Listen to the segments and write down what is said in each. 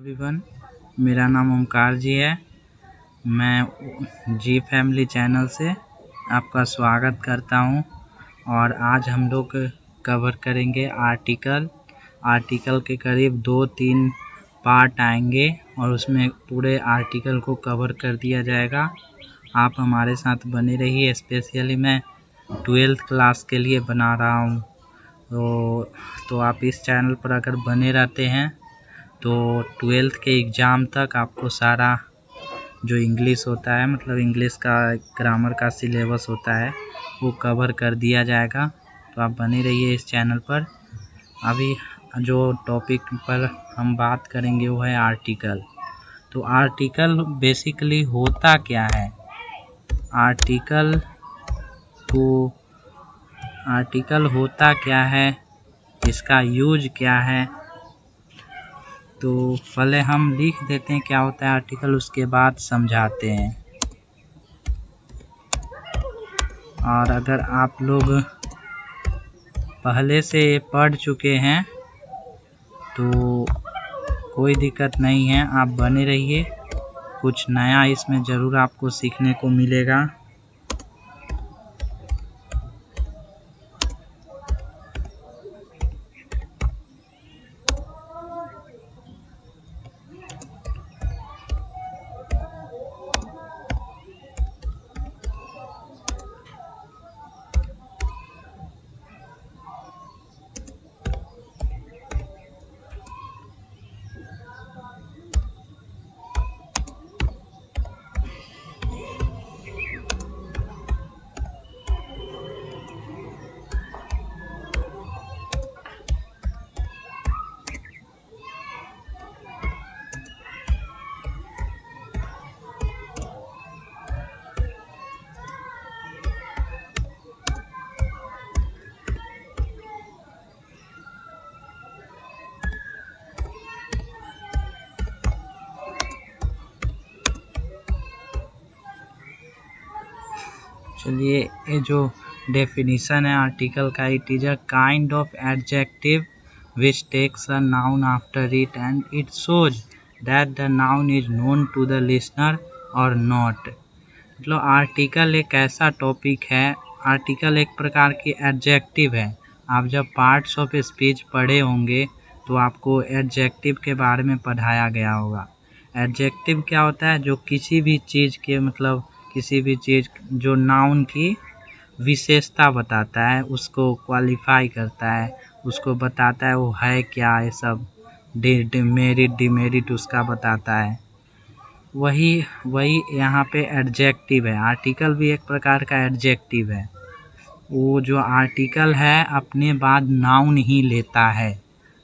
Everyone, मेरा नाम ओमकार जी है। मैं जी फैमिली चैनल से आपका स्वागत करता हूं। और आज हम लोग कवर करेंगे आर्टिकल के करीब 2-3 पार्ट आएंगे और उसमें पूरे आर्टिकल को कवर कर दिया जाएगा। आप हमारे साथ बने रहिए। स्पेशली मैं 12th क्लास के लिए बना रहा हूं, तो आप इस चैनल पर अगर बने रहते हैं तो 12th के एग्ज़ाम तक आपको सारा जो इंग्लिश होता है, मतलब इंग्लिश का ग्रामर का सिलेबस होता है, वो कवर कर दिया जाएगा। तो आप बने रहिए इस चैनल पर। अभी जो टॉपिक पर हम बात करेंगे वो है आर्टिकल। तो आर्टिकल बेसिकली होता क्या है? आर्टिकल होता क्या है, इसका यूज क्या है। तो पहले हम लिख देते हैं क्या होता है आर्टिकल, उसके बाद समझाते हैं। और अगर आप लोग पहले से पढ़ चुके हैं तो कोई दिक्कत नहीं है, आप बने रहिए। कुछ नया इसमें ज़रूर आपको सीखने को मिलेगा। चलिए, ये जो डेफिनेशन है आर्टिकल का, it is a kind of adjective which takes a noun after it and it shows that the noun is known to the listener or not. मतलब आर्टिकल एक ऐसा टॉपिक है, आर्टिकल एक प्रकार की एडजेक्टिव है। आप जब पार्ट्स ऑफ स्पीच पढ़े होंगे तो आपको एडजेक्टिव के बारे में पढ़ाया गया होगा। एडजेक्टिव क्या होता है? जो किसी भी चीज़ के, मतलब किसी भी चीज़ जो नाउन की विशेषता बताता है, उसको क्वालिफाई करता है, उसको बताता है वो है क्या, ये सब मेरिट डिमेरिट उसका बताता है। वही यहाँ पे एडजेक्टिव है। आर्टिकल भी एक प्रकार का एडजेक्टिव है। वो जो आर्टिकल है अपने बाद नाउन ही लेता है।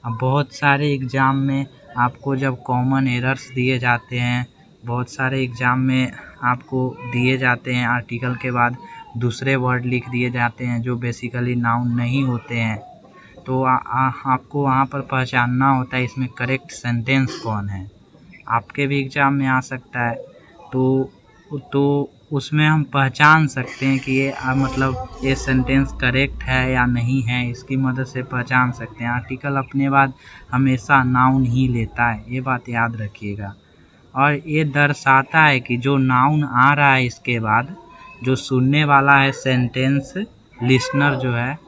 अब बहुत सारे एग्ज़ाम में आपको जब कॉमन एरर्स दिए जाते हैं, बहुत सारे एग्ज़ाम में आपको दिए जाते हैं आर्टिकल के बाद दूसरे वर्ड लिख दिए जाते हैं जो बेसिकली नाउन नहीं होते हैं। तो आपको वहाँ पर पहचानना होता है इसमें करेक्ट सेंटेंस कौन है। आपके भी एग्ज़ाम में आ सकता है, तो उसमें हम पहचान सकते हैं कि ये मतलब ये सेंटेंस करेक्ट है या नहीं है, इसकी मदद से पहचान सकते हैं। आर्टिकल अपने बाद हमेशा नाउन ही लेता है, ये बात याद रखिएगा। और ये दर्शाता है कि जो नाउन आ रहा है इसके बाद, जो सुनने वाला है सेंटेंस, लिसनर जो है,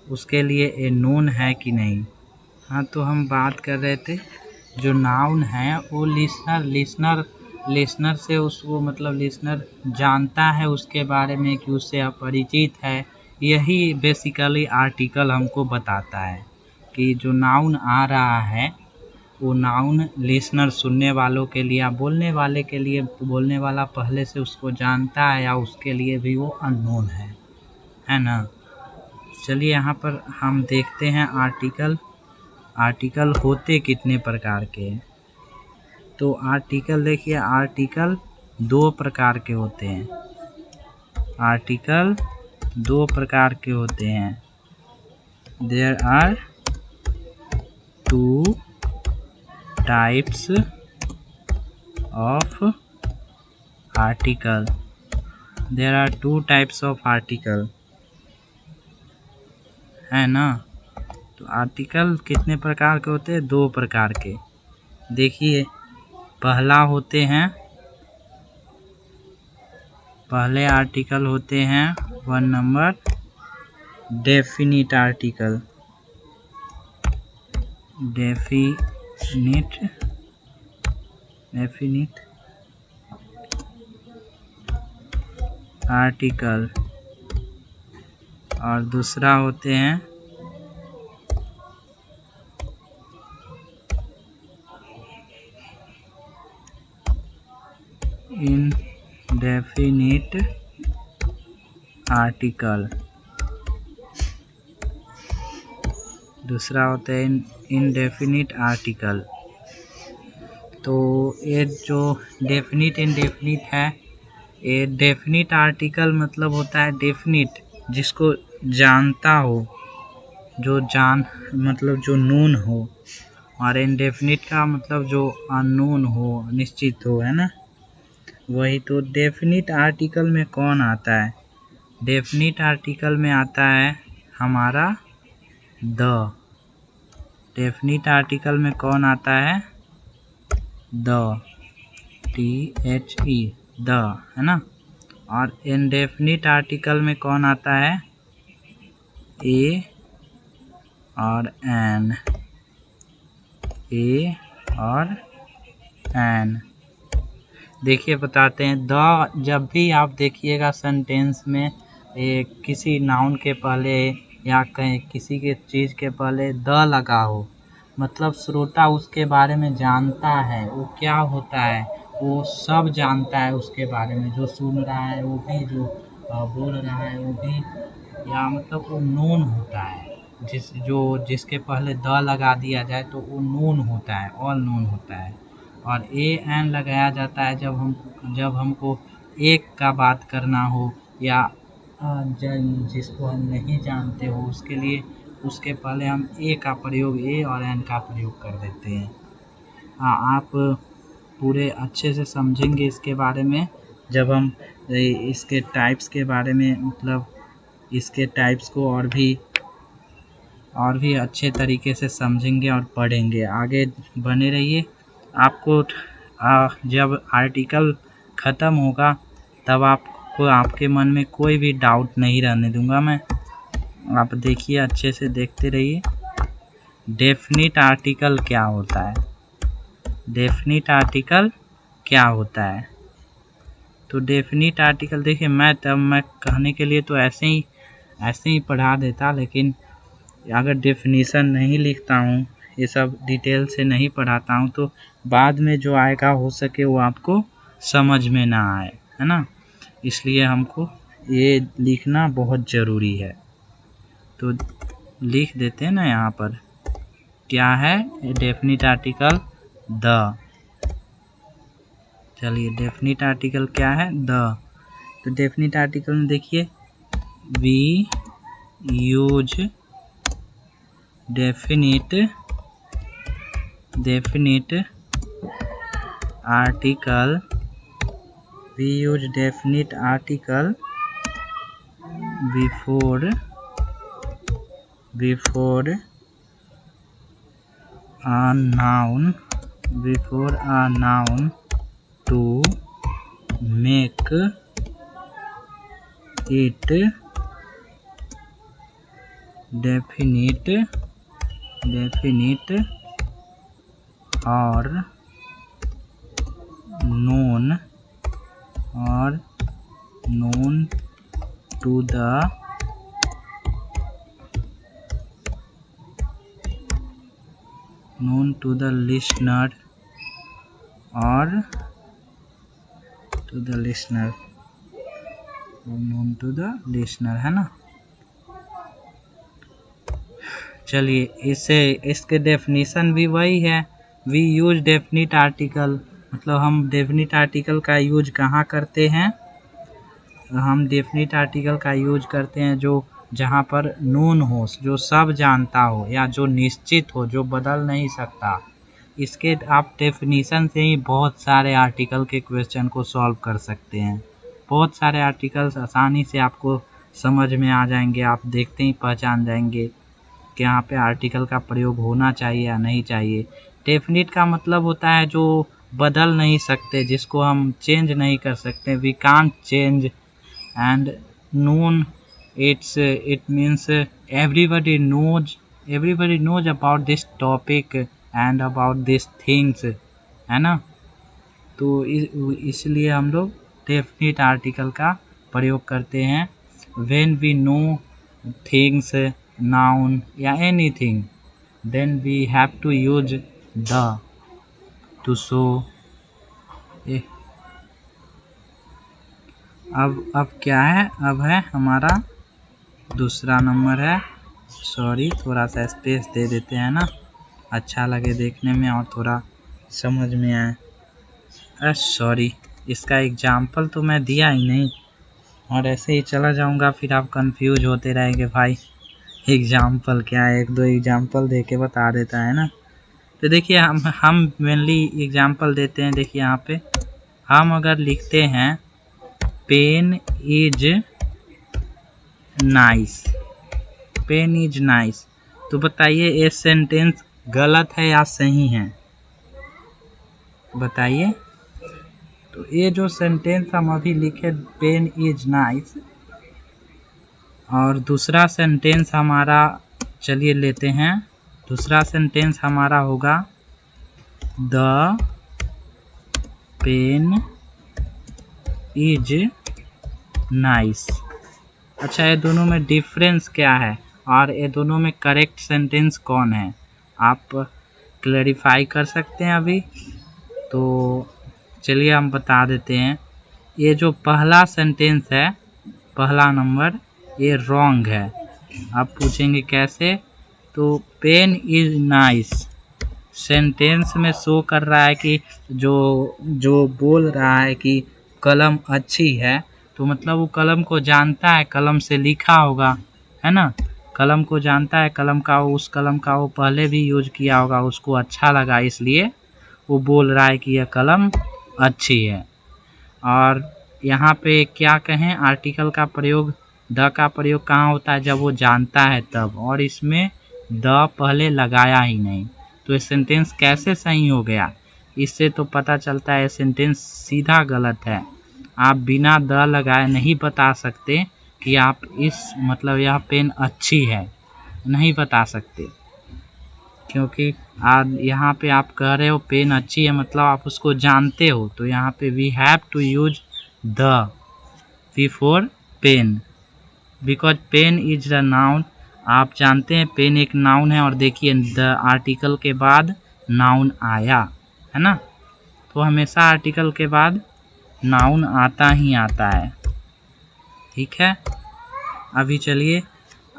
उसके लिए ये नोन है कि नहीं। हाँ, तो हम बात कर रहे थे जो नाउन है वो लिसनर से उसको, मतलब लिसनर जानता है उसके बारे में कि उससे अपरिचित है। यही बेसिकली आर्टिकल हमको बताता है कि जो नाउन आ रहा है वो नाउन लिसनर, सुनने वालों के लिए या बोलने वाले के लिए, बोलने वाला पहले से उसको जानता है या उसके लिए भी वो अननोन है ना। चलिए, यहाँ पर हम देखते हैं आर्टिकल होते कितने प्रकार के हैं। तो आर्टिकल देखिए, आर्टिकल 2 प्रकार के होते हैं। आर्टिकल 2 प्रकार के होते हैं। There are 2 types of article. There are 2 types of article, है ना। तो आर्टिकल कितने प्रकार के होते हैं? 2 प्रकार के। देखिए पहले आर्टिकल होते हैं 1 number definite article. Definite article और दूसरा होते हैं इनडेफिनिट आर्टिकल। दूसरा होता है इनडेफिनिट आर्टिकल। तो ये जो डेफिनिट इनडेफिनिट है, ये डेफिनिट आर्टिकल मतलब होता है डेफिनिट, जिसको जानता हो, मतलब जो नोन हो, और इनडेफिनिट का मतलब जो अननोन हो, निश्चित हो, है ना। वही तो डेफिनिट आर्टिकल में कौन आता है? डेफिनिट आर्टिकल में आता है हमारा द। डेफिनिट आर्टिकल में कौन आता है? द, THE, द, है ना। और इनडेफिनिट आर्टिकल में कौन आता है? ए और एन। ए और एन। देखिए बताते हैं, द जब भी आप देखिएगा सेंटेंस में किसी नाउन के पहले या कहीं किसी के चीज़ के पहले द लगा हो, मतलब श्रोता उसके बारे में जानता है, वो क्या होता है, वो सब जानता है उसके बारे में, जो सुन रहा है वो भी, जो बोल रहा है वो भी, या मतलब वो नोन होता है। जिसके पहले द लगा दिया जाए तो वो नोन होता है, ऑल नोन होता है। और ए एन लगाया जाता है जब हमको एक का बात करना हो, या जिसको हम नहीं जानते हो, उसके लिए उसके पहले हम ए का प्रयोग, ए और एन का प्रयोग कर देते हैं। हाँ, आप पूरे अच्छे से समझेंगे इसके बारे में जब हम इसके टाइप्स के बारे में, मतलब इसके टाइप्स को और भी अच्छे तरीके से समझेंगे और पढ़ेंगे। आगे बने रहिए। आपको जब आर्टिकल ख़त्म होगा तब आपको आपके मन में कोई भी डाउट नहीं रहने दूंगा मैं। आप देखिए, अच्छे से देखते रहिए। डेफिनिट आर्टिकल क्या होता है? डेफिनिट आर्टिकल क्या होता है? तो डेफिनिट आर्टिकल देखिए, मैं कहने के लिए तो ऐसे ही पढ़ा देता, लेकिन अगर डेफिनेशन नहीं लिखता हूँ, ये सब डिटेल से नहीं पढ़ाता हूँ, तो बाद में जो आएगा हो सके वो आपको समझ में ना आए, है ना। इसलिए हमको ये लिखना बहुत ज़रूरी है। तो लिख देते हैं ना यहाँ पर, क्या है डेफिनिट आर्टिकल? द। चलिए, डेफिनिट आर्टिकल क्या है? द। तो डेफिनिट आर्टिकल में देखिए, we use definite article, we use definite article before a noun to make it definite or known to the listener or to the listener, known to the listener, है ना। चलिए, इसके definition भी वही है। We use definite article, मतलब हम definite article का यूज कहाँ करते हैं? हम डेफिनिट आर्टिकल का यूज करते हैं जहाँ पर नोन हो, जो सब जानता हो, या जो निश्चित हो, जो बदल नहीं सकता। इसके आप डेफिनेशन से ही बहुत सारे आर्टिकल के क्वेश्चन को सॉल्व कर सकते हैं। बहुत सारे आर्टिकल्स आसानी से आपको समझ में आ जाएंगे, आप देखते ही पहचान जाएंगे कि यहाँ पे आर्टिकल का प्रयोग होना चाहिए या नहीं चाहिए। डेफिनिट का मतलब होता है जो बदल नहीं सकते, जिसको हम चेंज नहीं कर सकते, we can't change. And known, it means everybody knows about this topic and about this things, है ना। तो इसलिए हम लोग डेफिनिट आर्टिकल का प्रयोग करते हैं when we know things, noun या anything, then we have to use the to show. अब क्या है, अब है हमारा दूसरा नंबर है, सॉरी थोड़ा सा स्पेस दे देते हैं ना, अच्छा लगे देखने में और थोड़ा समझ में आए। सॉरी, इसका एग्जाम्पल तो मैं दिया ही नहीं और ऐसे ही चला जाऊंगा, फिर आप कंफ्यूज होते रहेंगे भाई एग्जाम्पल क्या है, एक दो एग्जाम्पल दे के बता देता है ना। तो देखिए हम मेनली एग्जाम्पल देते हैं। देखिए यहाँ पे हम अगर लिखते हैं pen is nice, pen is nice, तो बताइए ये सेंटेंस गलत है या सही है, बताइए। तो ये जो सेंटेंस हम अभी लिखे पेन इज नाइस, और दूसरा सेंटेंस हमारा, चलिए लेते हैं, दूसरा सेंटेंस हमारा होगा द पेन इज नाइस। अच्छा, ये दोनों में डिफरेंस क्या है और ये दोनों में करेक्ट सेंटेंस कौन है, आप क्लैरिफाई कर सकते हैं अभी? तो चलिए हम बता देते हैं। ये जो पहला सेंटेंस है, पहला नंबर, ये रॉन्ग है। आप पूछेंगे कैसे? तो पेन इज नाइस सेंटेंस में शो कर रहा है कि जो बोल रहा है कि कलम अच्छी है, तो मतलब वो कलम को जानता है, कलम से लिखा होगा, है ना, कलम को जानता है, कलम का उस कलम का वो पहले भी यूज किया होगा, उसको अच्छा लगा, इसलिए वो बोल रहा है कि यह कलम अच्छी है। और यहाँ पे क्या कहें, आर्टिकल का प्रयोग, द का प्रयोग कहाँ होता है? जब वो जानता है तब, और इसमें द पहले लगाया ही नहीं, तो ये सेंटेंस कैसे सही हो गया? इससे तो पता चलता है ये सेंटेंस सीधा गलत है। आप बिना द लगाए नहीं बता सकते कि आप इस मतलब यह पेन अच्छी है, नहीं बता सकते, क्योंकि आज यहाँ पे आप कह रहे हो पेन अच्छी है, मतलब आप उसको जानते हो, तो यहाँ पे we have to use the before pen, because pen is the noun. आप जानते हैं पेन एक नाउन है, और देखिए द आर्टिकल के बाद नाउन आया, है ना, तो हमेशा आर्टिकल के बाद नाउन आता ही आता है, ठीक है। अभी चलिए,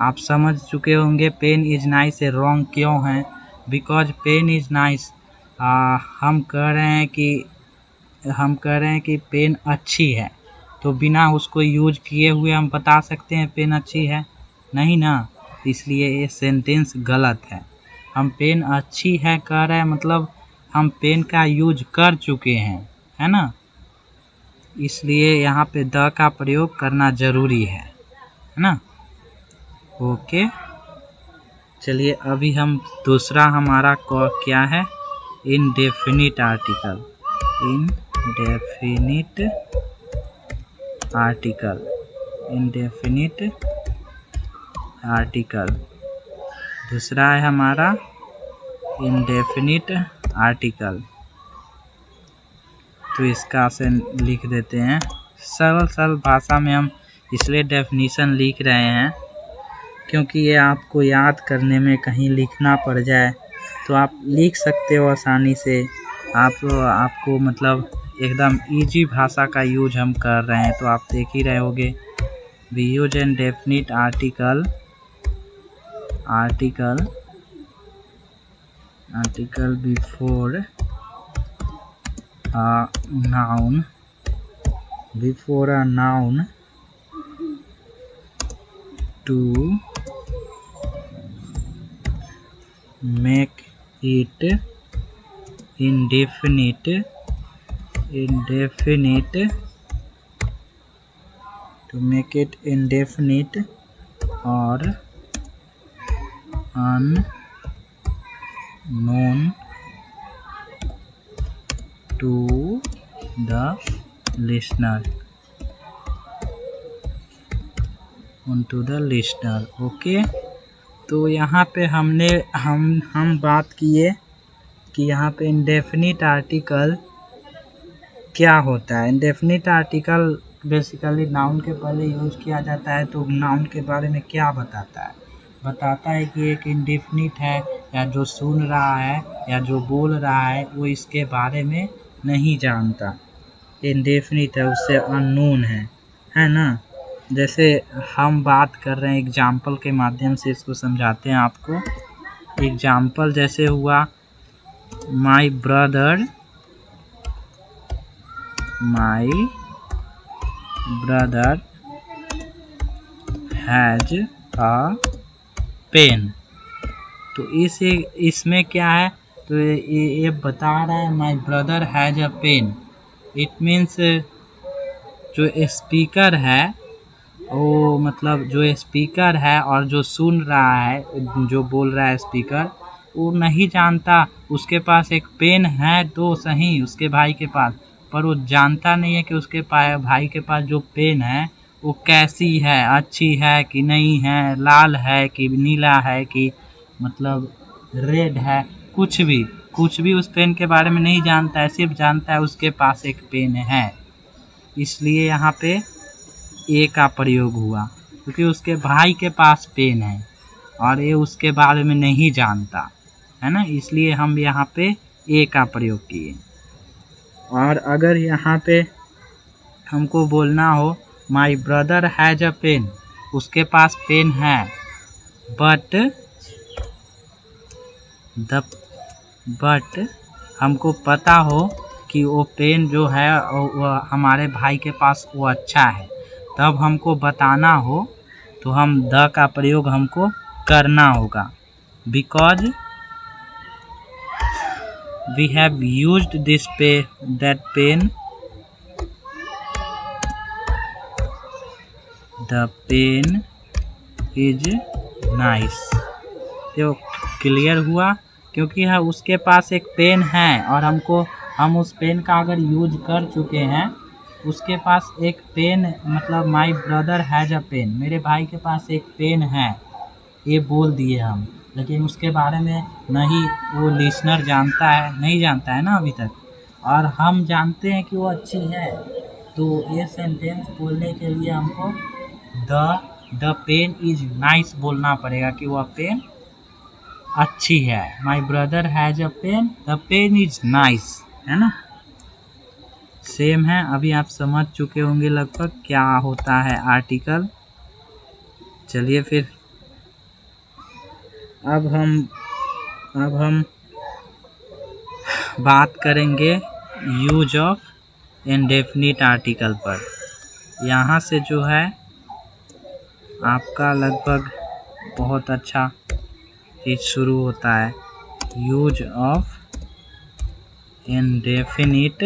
आप समझ चुके होंगे पेन इज नाइस से रॉन्ग क्यों है, बिकॉज पेन इज नाइस, हम कह रहे हैं कि पेन अच्छी है, तो बिना उसको यूज किए हुए हम बता सकते हैं पेन अच्छी है? नहीं ना, इसलिए ये सेंटेंस गलत है। हम पेन अच्छी है कह रहे हैं, मतलब हम पेन का यूज कर चुके हैं, है ना, इसलिए यहाँ पे द का प्रयोग करना जरूरी है ना। ओके, चलिए अभी हम दूसरा हमारा क्या है, indefinite article, indefinite article, indefinite article दूसरा है हमारा इनडेफिनिट आर्टिकल। तो इसका से लिख देते हैं सरल भाषा में, हम इसलिए डेफिनीशन लिख रहे हैं क्योंकि ये आपको याद करने में कहीं लिखना पड़ जाए तो आप लिख सकते हो आसानी से। आपको मतलब एकदम इजी भाषा का यूज हम कर रहे हैं, तो आप देख ही रहे होगे। We use an definite article before a noun to make it indefinite, to make it indefinite or unknown to the listener. onto the listener. Okay, तो यहाँ पे हम बात किए कि यहाँ पे इंडेफिनिट आर्टिकल क्या होता है। इंडेफिनिट आर्टिकल बेसिकली नाउन के पहले यूज किया जाता है। तो नाउन के बारे में क्या बताता है? बताता है कि एक इंडेफिनिट है, या जो सुन रहा है या जो बोल रहा है वो इसके बारे में नहीं जानता। इंडेफिनिट है, उससे अननोन है ना। जैसे हम बात कर रहे हैं, एग्जाम्पल के माध्यम से इसको समझाते हैं आपको। एग्जाम्पल जैसे हुआ my brother has a pen. तो इसमें क्या है, तो ये बता रहा है my brother has a pen. It means जो स्पीकर है वो, मतलब जो स्पीकर है और जो सुन रहा है, जो बोल रहा है स्पीकर, वो नहीं जानता उसके पास एक पेन है तो सही उसके भाई के पास, पर वो जानता नहीं है कि उसके भाई के पास जो पेन है वो कैसी है, अच्छी है कि नहीं है, लाल है कि नीला है कि मतलब रेड है, कुछ भी उस पेन के बारे में नहीं जानता है। सिर्फ जानता है उसके पास एक पेन है। इसलिए यहाँ पे ए का प्रयोग हुआ, क्योंकि उसके भाई के पास पेन है और ये उसके बारे में नहीं जानता है ना, इसलिए हम यहाँ पे ए का प्रयोग किए। और अगर यहाँ पे हमको बोलना हो my brother has a pen, उसके पास पेन है, बट हमको पता हो कि वो पेन जो है वो हमारे भाई के पास वो अच्छा है, तब हमको बताना हो तो हम द का प्रयोग हमको करना होगा। Because we have used that pen, the pen is nice. तो क्लियर हुआ, क्योंकि है उसके पास एक पेन है और हम उस पेन का अगर यूज कर चुके हैं, उसके पास एक पेन, मतलब my brother has a pen, मेरे भाई के पास एक पेन है, ये बोल दिए हम, लेकिन उसके बारे में नहीं वो लिसनर नहीं जानता है ना अभी तक, और हम जानते हैं कि वो अच्छी है। तो ये सेंटेंस बोलने के लिए हमको द पेन इज नाइस बोलना पड़ेगा कि वह पेन अच्छी है। My brother has a pen, the pen is nice, है ना। सेम है, अभी आप समझ चुके होंगे लगभग क्या होता है आर्टिकल। चलिए फिर अब हम बात करेंगे यूज ऑफ इंडेफिनिट आर्टिकल पर। यहाँ से जो है आपका लगभग बहुत अच्छा चीज शुरू होता है। Use of indefinite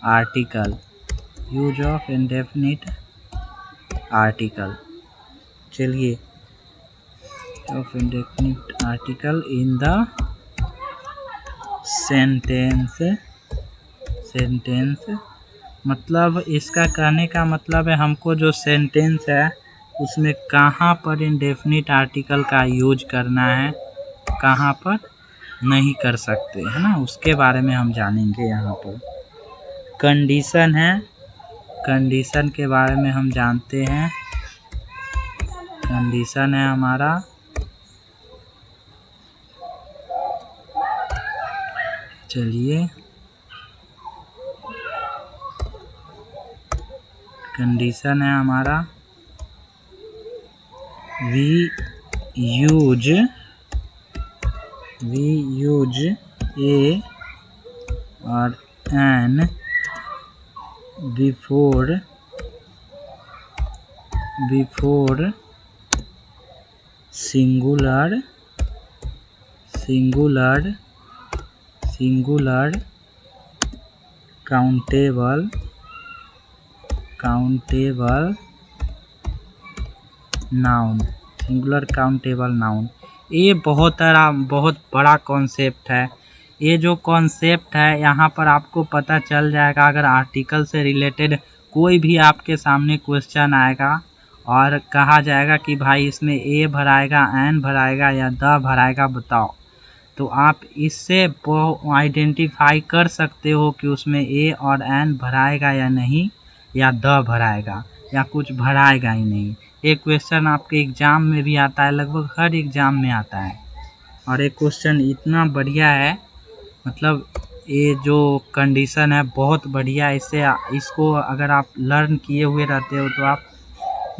article, use of indefinite article. चलिए, of indefinite article in the sentence, मतलब इसका कहने का मतलब है हमको जो सेंटेंस है उसमें कहाँ पर इंडेफिनिट आर्टिकल का यूज करना है, कहाँ पर नहीं कर सकते, है ना, उसके बारे में हम जानेंगे। यहाँ पर कंडीशन है, कंडीशन के बारे में हम जानते हैं। कंडीशन है हमारा चलिए, कंडीशन है हमारा वी यूज ए और an before singular countable noun, singular countable noun. ये बहुत बड़ा कॉन्सेप्ट है। ये जो कॉन्सेप्ट है यहाँ पर आपको पता चल जाएगा। अगर आर्टिकल से रिलेटेड कोई भी आपके सामने क्वेश्चन आएगा और कहा जाएगा कि भाई इसमें ए भराएगा, एन भराएगा या द भराएगा, बताओ, तो आप इससे आइडेंटिफाई कर सकते हो कि उसमें ए और एन भराएगा या नहीं, या द भराएगा या कुछ भराएगा ही नहीं। ये क्वेश्चन आपके एग्ज़ाम में भी आता है, लगभग हर एग्ज़ाम में आता है। और ये क्वेश्चन इतना बढ़िया है, मतलब ये जो कंडीशन है बहुत बढ़िया। इसको अगर आप लर्न किए हुए रहते हो तो आप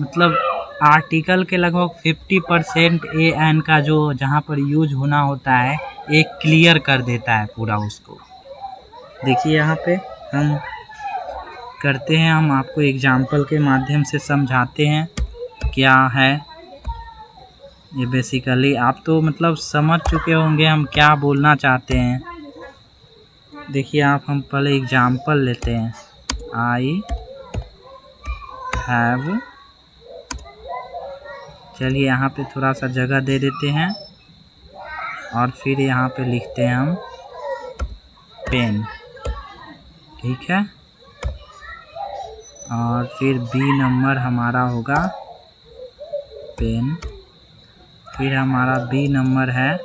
मतलब आर्टिकल के लगभग 50% ए एन का जो जहाँ पर यूज होना होता है एक क्लियर कर देता है पूरा उसको। देखिए यहाँ पे हम करते हैं, हम आपको एग्जाम्पल के माध्यम से समझाते हैं क्या है ये। बेसिकली आप तो मतलब समझ चुके होंगे हम क्या बोलना चाहते हैं। देखिए हम पहले एग्जाम्पल लेते हैं। आई हैव, चलिए यहाँ पे थोड़ा सा जगह दे देते हैं और फिर यहाँ पे लिखते हैं हम पेन, ठीक है। और फिर बी नंबर हमारा होगा पेन, फिर हमारा बी नंबर है।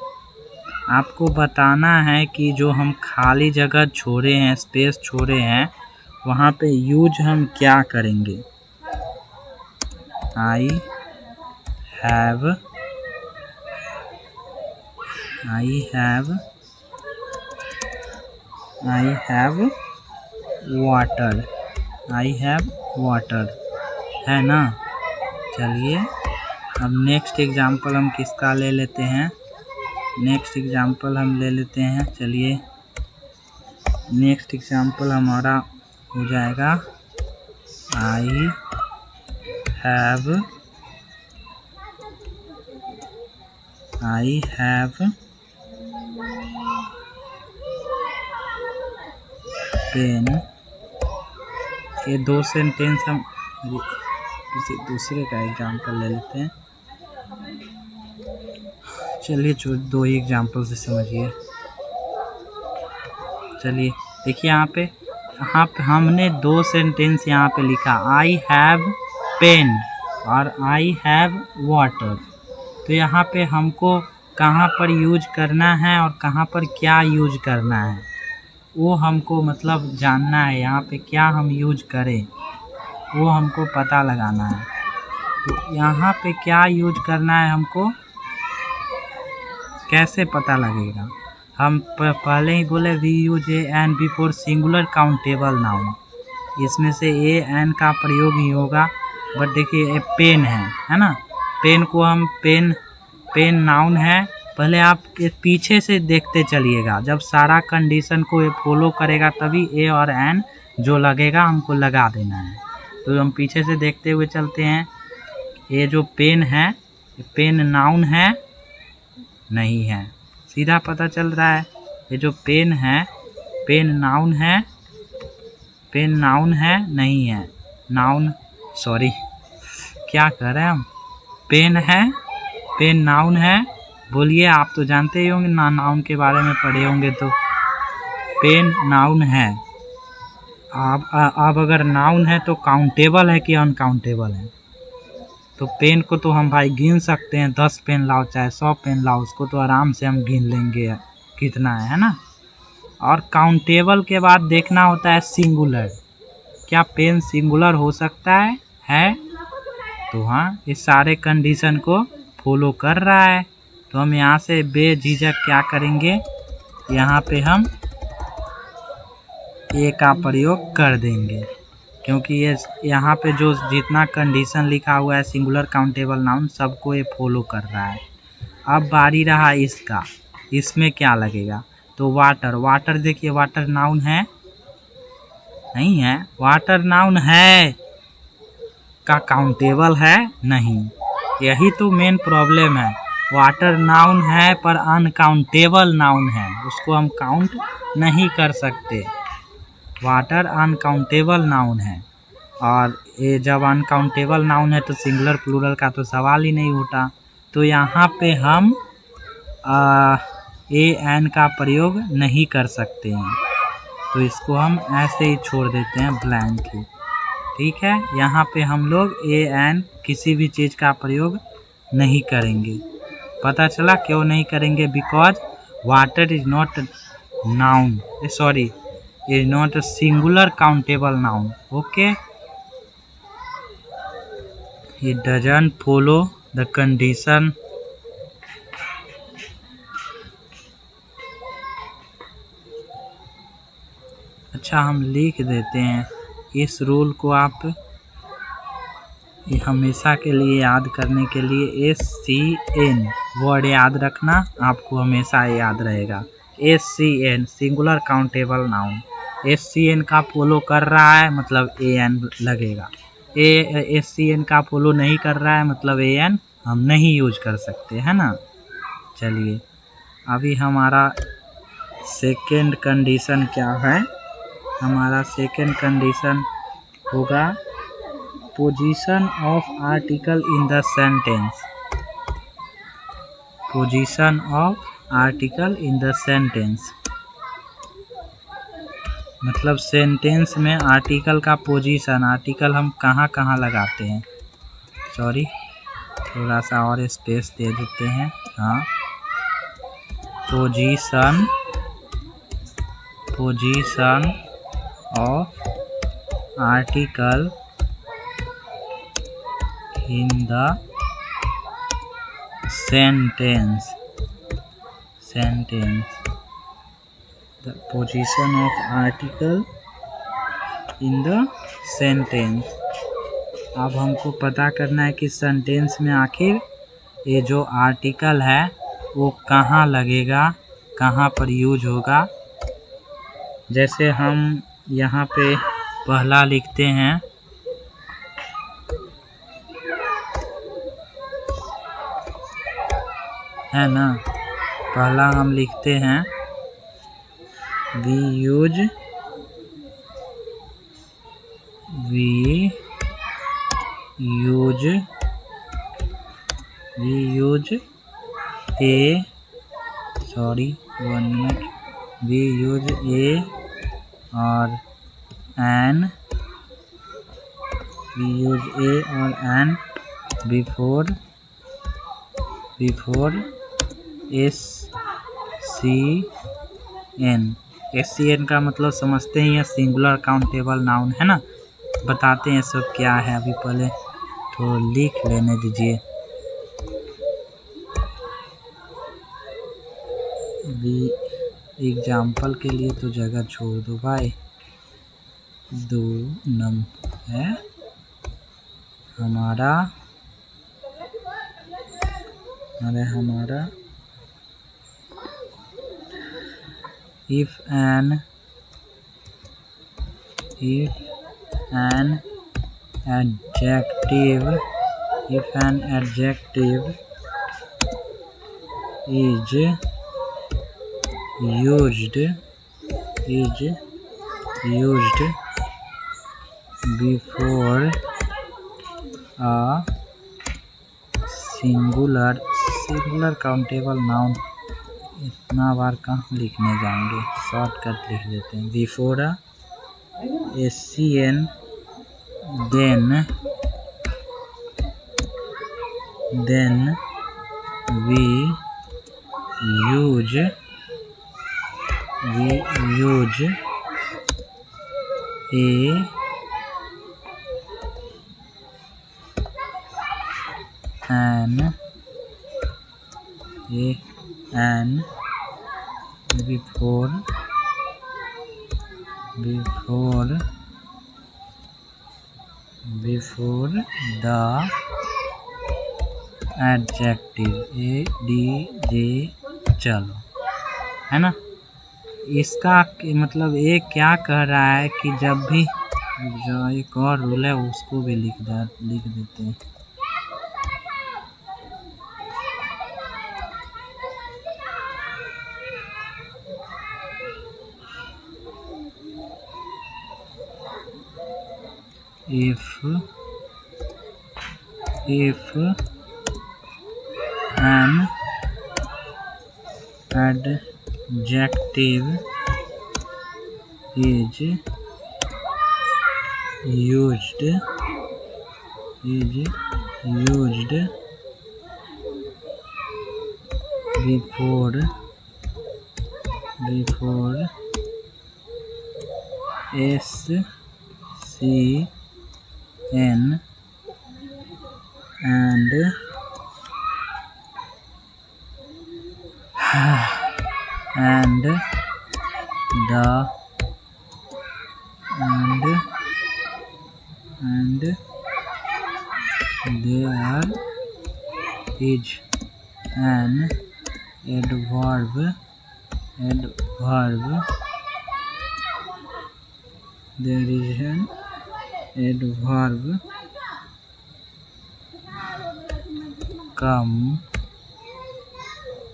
आपको बताना है कि जो हम खाली जगह छोड़े हैं, स्पेस छोड़े हैं, वहाँ पे यूज हम क्या करेंगे। I have water, I have water है ना। चलिए अब नेक्स्ट एग्जाम्पल हम किसका ले लेते हैं। नेक्स्ट एग्जाम्पल हम ले लेते हैं, चलिए नेक्स्ट एग्जाम्पल हमारा हो जाएगा आई हैव पेन। ये दो सेंटेंस हम किसी दूसरे का एग्जाम्पल ले लेते हैं। चलिए जो दो ही एग्जाम्पल से समझिए। चलिए देखिए यहाँ पे हमने दो सेंटेंस यहाँ पे लिखा, आई हैव पेन और आई हैव वाटर। तो यहाँ पे हमको कहाँ पर यूज करना है और कहाँ पर क्या यूज करना है वो हमको मतलब जानना है। यहाँ पे क्या हम यूज करें वो हमको पता लगाना है। तो यहाँ पे क्या यूज करना है हमको कैसे पता लगेगा। हम पहले ही बोले we use a an before singular countable noun, इसमें से ए एन का प्रयोग ही होगा। बट देखिए पेन है ना, पेन को हम पेन नाउन है। पहले आप पीछे से देखते चलिएगा, जब सारा कंडीशन को ये फॉलो करेगा तभी ए और एन जो लगेगा हमको लगा देना है। तो हम पीछे से देखते हुए चलते हैं। ये जो पेन है पेन नाउन है नहीं है, सीधा पता चल रहा है। ये जो पेन है पेन नाउन है, पेन नाउन है नहीं है, नाउन सॉरी क्या कर रहे हैं हम, पेन है पेन नाउन है। बोलिए, आप तो जानते ही होंगे ना, नाउन के बारे में पढ़े होंगे तो। पेन नाउन है। अब अगर नाउन है तो काउंटेबल है कि अनकाउंटेबल है। तो पेन को तो हम भाई गिन सकते हैं, 10 पेन लाओ चाहे 100 पेन लाओ, उसको तो आराम से हम गिन लेंगे कितना है ना। और काउंटेबल के बाद देखना होता है सिंगुलर, क्या पेन सिंगुलर हो सकता है? तो हाँ, इस सारे कंडीशन को फॉलो कर रहा है। तो हम यहाँ से बेझिझक क्या करेंगे, यहाँ पे हम ए का प्रयोग कर देंगे, क्योंकि ये यहाँ पे जो जितना कंडीशन लिखा हुआ है सिंगुलर काउंटेबल नाउन सबको ये फॉलो कर रहा है। अब बारी रहा इसका, इसमें क्या लगेगा। तो वाटर देखिए, वाटर नाउन है नहीं है, वाटर नाउन है का काउंटेबल है नहीं, यही तो मेन प्रॉब्लम है। वाटर नाउन है पर अनकाउंटेबल नाउन है, उसको हम काउंट नहीं कर सकते। वाटर अनकाउंटेबल नाउन है, और ये जब अनकाउंटेबल नाउन है तो सिंगुलर प्लूरल का तो सवाल ही नहीं उठा। तो यहाँ पे हम ए एन का प्रयोग नहीं कर सकते हैं। तो इसको हम ऐसे ही छोड़ देते हैं ब्लैंक ही। ठीक है, यहाँ पे हम लोग ए एन किसी भी चीज़ का प्रयोग नहीं करेंगे। पता चला क्यों नहीं करेंगे? Because water is not noun, sorry, is not a singular countable noun. Okay, it doesn't follow the condition अच्छा, हम लिख देते हैं इस रूल को। आप हमेशा के लिए याद करने के लिए SCN वर्ड याद रखना, आपको हमेशा याद रहेगा। SCN singular countable noun, SCN का फॉलो कर रहा है मतलब AN लगेगा। SCN का फॉलो नहीं कर रहा है मतलब AN हम नहीं यूज कर सकते, है ना। चलिए, अभी हमारा सेकेंड कंडीशन क्या है? हमारा सेकेंड कंडीशन होगा position of article in the sentence. Position of article in the sentence मतलब सेंटेंस में आर्टिकल का पोजीशन, आर्टिकल हम कहाँ कहाँ लगाते हैं। सॉरी, थोड़ा सा और स्पेस दे देते हैं। हाँ, position of article in the sentence, the position of article in the sentence। अब हमको पता करना है कि सेंटेंस में आखिर ये जो आर्टिकल है वो कहाँ लगेगा, कहाँ पर यूज होगा। जैसे हम यहाँ पे पहला लिखते हैं, है ना। पहला हम लिखते हैं we use a, sorry 1 minute, we use a और एन, बिफोर SCN का मतलब समझते ही हैं, सिंगुलर काउंटेबल नाउन, है ना। बताते हैं सब क्या है। अभी पहले तो लिख लेने दीजिए। एग्जाम्पल के लिए तो जगह छोड़ दो भाई। 2 नंबर है हमारा if an adjective is used before a singular countable noun, इतना बार कहाँ लिखने जाएंगे, शॉर्टकट लिख देते हैं। Before a SCN then we use an before the adjective ADJ, चलो, है ना। इसका मतलब ये क्या कह रहा है कि जब भी जो एक और रूल है उसको भी लिख देते हैं। if an adjective is used before SCN and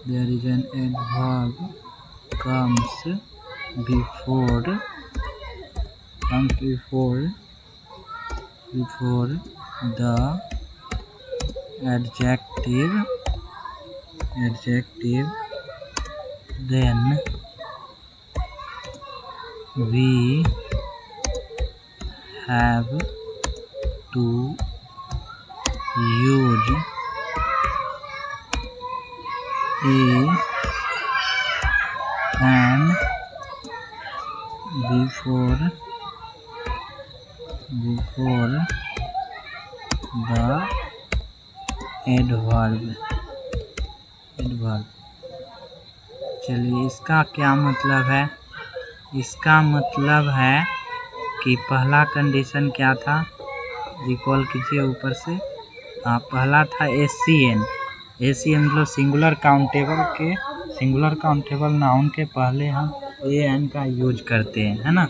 there is an adverb comes before the adjective, then we have to use an before the adverb। चलिए इसका क्या मतलब है? इसका मतलब है कि पहला कंडीशन क्या था, रिकॉल कीजिए ऊपर से। हाँ, पहला था SCN मतलब सिंगुलर काउंटेबल नाउन के पहले हम AN का यूज करते हैं, है ना।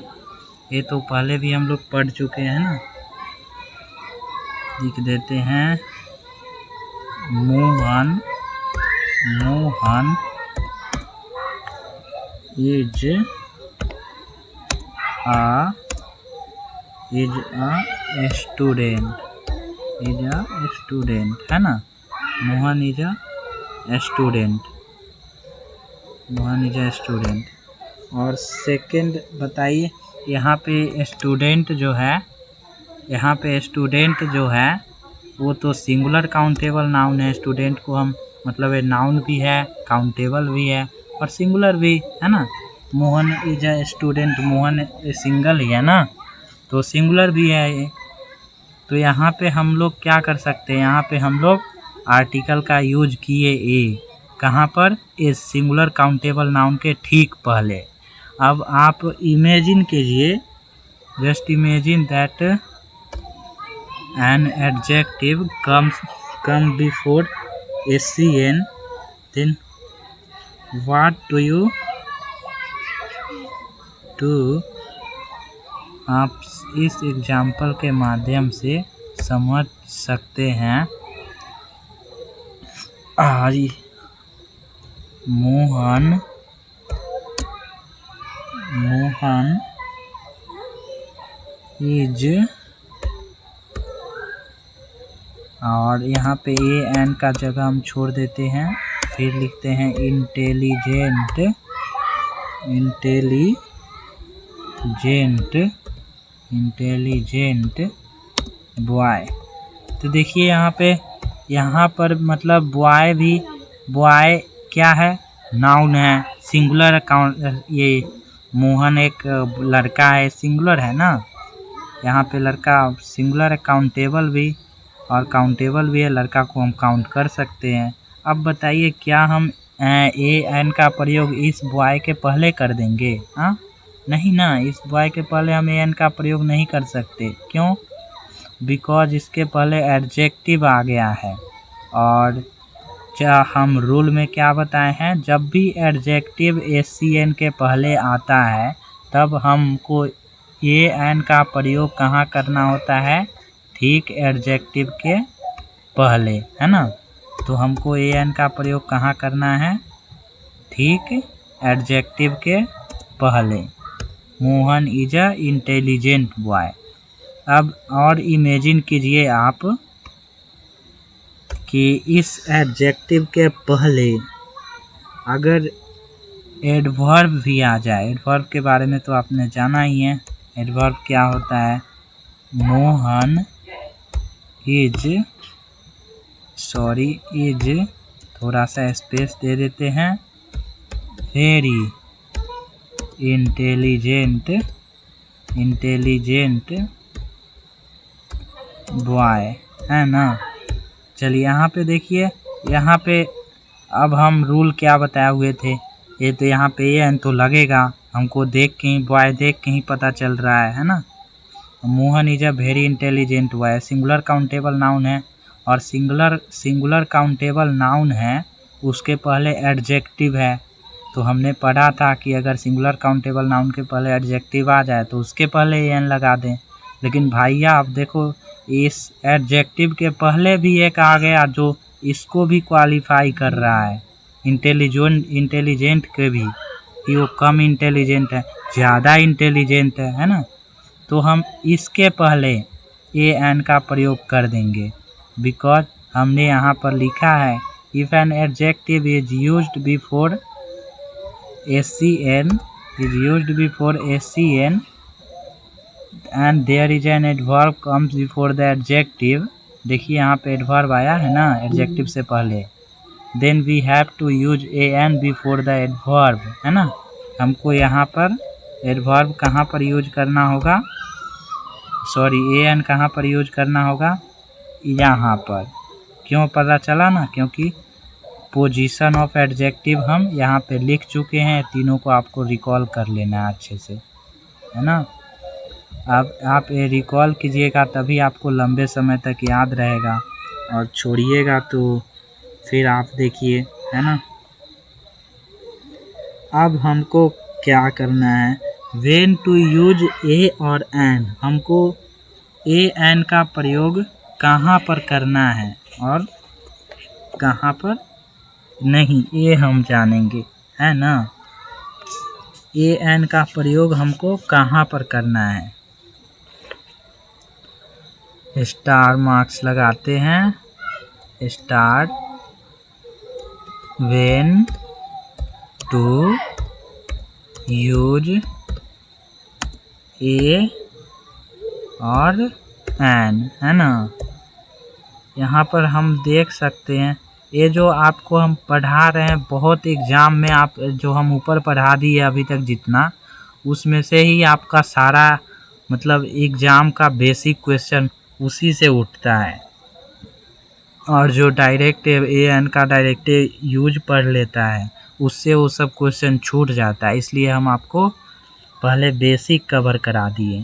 ये तो पहले भी हम लोग पढ़ चुके हैं ना। लिख देते हैं मोहन is a student, है ना। Mohan is a student. और सेकंड बताइए, यहाँ पे स्टूडेंट जो है वो तो सिंगुलर काउंटेबल नाउन है। स्टूडेंट को हम मतलब ये नाउन भी है, काउंटेबल भी है और सिंगुलर भी है ना। Mohan is a student, Mohan single ही है ना, तो सिंगुलर भी है ये। तो यहाँ पे हम लोग क्या कर सकते हैं, यहाँ पे हम लोग आर्टिकल का यूज किए ए, कहाँ पर, इस सिंगुलर काउंटेबल नाउन के ठीक पहले। अब आप इमेजिन कीजिए, just imagine that an adjective come before SCN, then what do you do? आप इस एग्जाम्पल के माध्यम से समझ सकते हैं। मोहन इज, और यहाँ पे AN का जगह हम छोड़ देते हैं, फिर लिखते हैं इंटेलिजेंट बॉय। तो देखिए यहाँ पर मतलब बॉय क्या है, नाउन है, सिंगुलर अकाउंट। ये मोहन एक लड़का है, सिंगुलर है ना। यहाँ पे लड़का सिंगुलर है, काउंटेबल भी है, लड़का को हम काउंट कर सकते हैं। अब बताइए क्या हम AN का प्रयोग इस बॉय के पहले कर देंगे? हाँ, नहीं ना, इस बॉय के पहले हम AN का प्रयोग नहीं कर सकते। क्यों? बिकॉज इसके पहले एडजेक्टिव आ गया है। और हम रूल में क्या बताए हैं, जब भी एडजेक्टिव SCN के पहले आता है तब हमको AN का प्रयोग कहाँ करना होता है, ठीक एडजेक्टिव के पहले, है ना। तो हमको AN का प्रयोग कहाँ करना है, ठीक एडजेक्टिव के पहले। Mohan is a intelligent boy. अब और इमेजिन कीजिए आप कि इस एडजेक्टिव के पहले अगर एडवर्ब भी आ जाए। एडवर्ब के बारे में तो आपने जाना ही है। एडवर्ब क्या होता है? मोहन इज थोड़ा सा स्पेस दे देते हैं, वेरी इंटेलिजेंट बॉय, है ना। चलिए यहाँ पे देखिए, यहाँ पे अब हम रूल क्या बताए हुए थे। ये तो यहाँ पे एन तो लगेगा, हमको देख के ही, बॉय देख के ही पता चल रहा है ना। Mohan is a very intelligent boy singular countable noun है, और सिंगुलर काउंटेबल नाउन है उसके पहले एडजेक्टिव है। तो हमने पढ़ा था कि अगर सिंगुलर काउंटेबल नाउन के पहले एडजेक्टिव आ जाए तो उसके पहले एन लगा दें। लेकिन भैया आप देखो, इस एडजेक्टिव के पहले भी एक आ गया जो इसको भी क्वालिफाई कर रहा है, इंटेलिजेंट के भी, कि वो कम इंटेलिजेंट है, ज़्यादा इंटेलिजेंट है ना। तो हम इसके पहले ए एन का प्रयोग कर देंगे, बिकॉज हमने यहाँ पर लिखा है if an adjective is used before SCN and there is an adverb comes before the adjective। देखिए यहाँ पे एडवर्ब आया है ना एडजेक्टिव से पहले, then we have to use an before the adverb, है ना। हमको यहाँ पर एडवर्ब कहाँ पर यूज करना होगा, an कहाँ पर यूज करना होगा, यहाँ पर। क्यों पता चला ना, क्योंकि पोजीशन ऑफ एडजेक्टिव हम यहाँ पे लिख चुके हैं। तीनों को आपको रिकॉल कर लेना है अच्छे से, है ना। अब आप ये रिकॉल कीजिएगा तभी आपको लंबे समय तक याद रहेगा, और छोड़िएगा तो फिर आप देखिए, है ना। अब हमको क्या करना है, व्हेन टू यूज ए और एन। हमको ए एन का प्रयोग कहाँ पर करना है और कहाँ पर नहीं, ये हम जानेंगे, है ना। ए एन का प्रयोग हमको कहाँ पर करना है। स्टार मार्क्स लगाते हैं, start when to use a और एन, है ना। यहाँ पर हम देख सकते हैं ये जो आपको हम पढ़ा रहे हैं, बहुत एग्ज़ाम में आप जो हम ऊपर पढ़ा दिए अभी तक जितना, उसमें से ही आपका सारा मतलब एग्ज़ाम का बेसिक क्वेश्चन उसी से उठता है। और जो डायरेक्ट ए एन का डायरेक्ट यूज पढ़ लेता है उससे वो सब क्वेश्चन छूट जाता है, इसलिए हम आपको पहले बेसिक कवर करा दिए,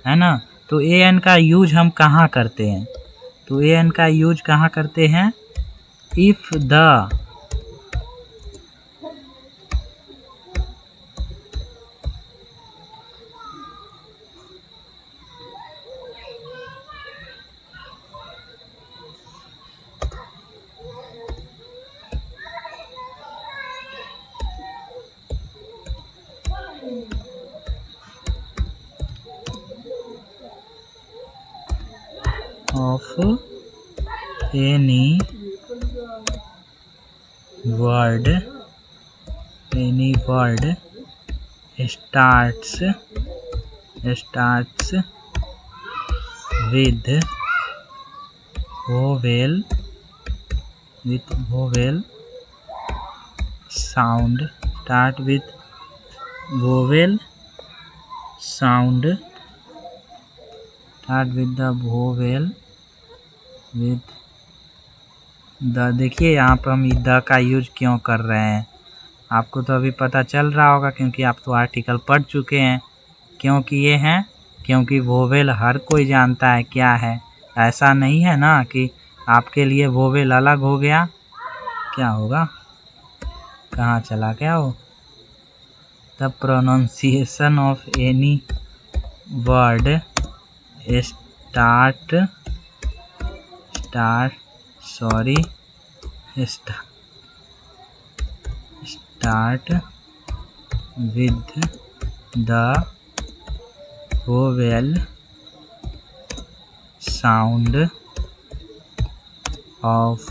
है ना। तो ए एन का यूज हम कहाँ करते हैं, तो ए एन का यूज कहाँ करते हैं, if the of any word starts with vowel sound, देखिए यहाँ पर हम द का यूज क्यों कर रहे हैं, आपको तो अभी पता चल रहा होगा क्योंकि आप तो आर्टिकल पढ़ चुके हैं। क्योंकि ये हैं, क्योंकि वोवेल हर कोई जानता है क्या है। ऐसा नहीं है ना कि आपके लिए वोवेल अलग हो गया, क्या होगा, कहाँ चला गया वो। The pronunciation of any word start with the vowel sound of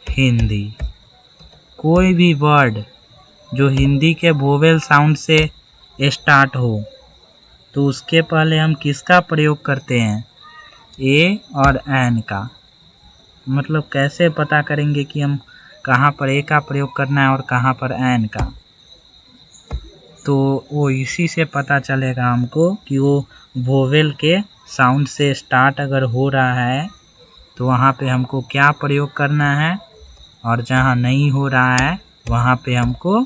Hindi, कोई भी वर्ड जो हिंदी के वोवेल साउंड से स्टार्ट हो तो उसके पहले हम किसका प्रयोग करते हैं? ए और एन का। मतलब कैसे पता करेंगे कि हम कहाँ पर ए का प्रयोग करना है और कहाँ पर एन का? तो वो इसी से पता चलेगा हमको कि वो वोवेल के साउंड से स्टार्ट अगर हो रहा है तो वहाँ पे हमको क्या प्रयोग करना है, और जहाँ नहीं हो रहा है वहाँ पे हमको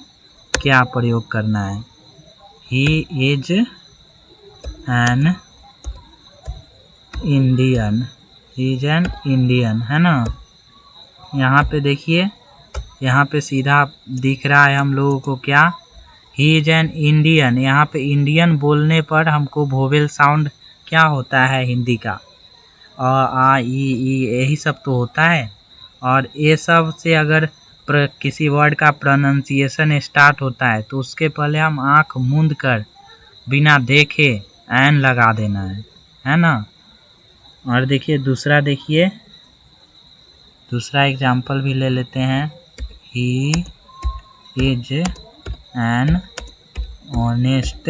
क्या प्रयोग करना है। He is an Indian, he is an Indian, है ना। यहाँ पे देखिए, यहाँ पे सीधा दिख रहा है हम लोगों को क्या, ही इज एन इंडियन। यहाँ पे इंडियन बोलने पर हमको वोवेल साउंड क्या होता है हिंदी का, आ ई यही सब तो होता है। और ये सब से अगर किसी वर्ड का प्रोनाउंसिएशन स्टार्ट होता है तो उसके पहले हम आँख मूंद कर बिना देखे एन लगा देना है ना। और देखिए दूसरा, देखिए दूसरा एग्जाम्पल भी ले लेते हैं। He is an honest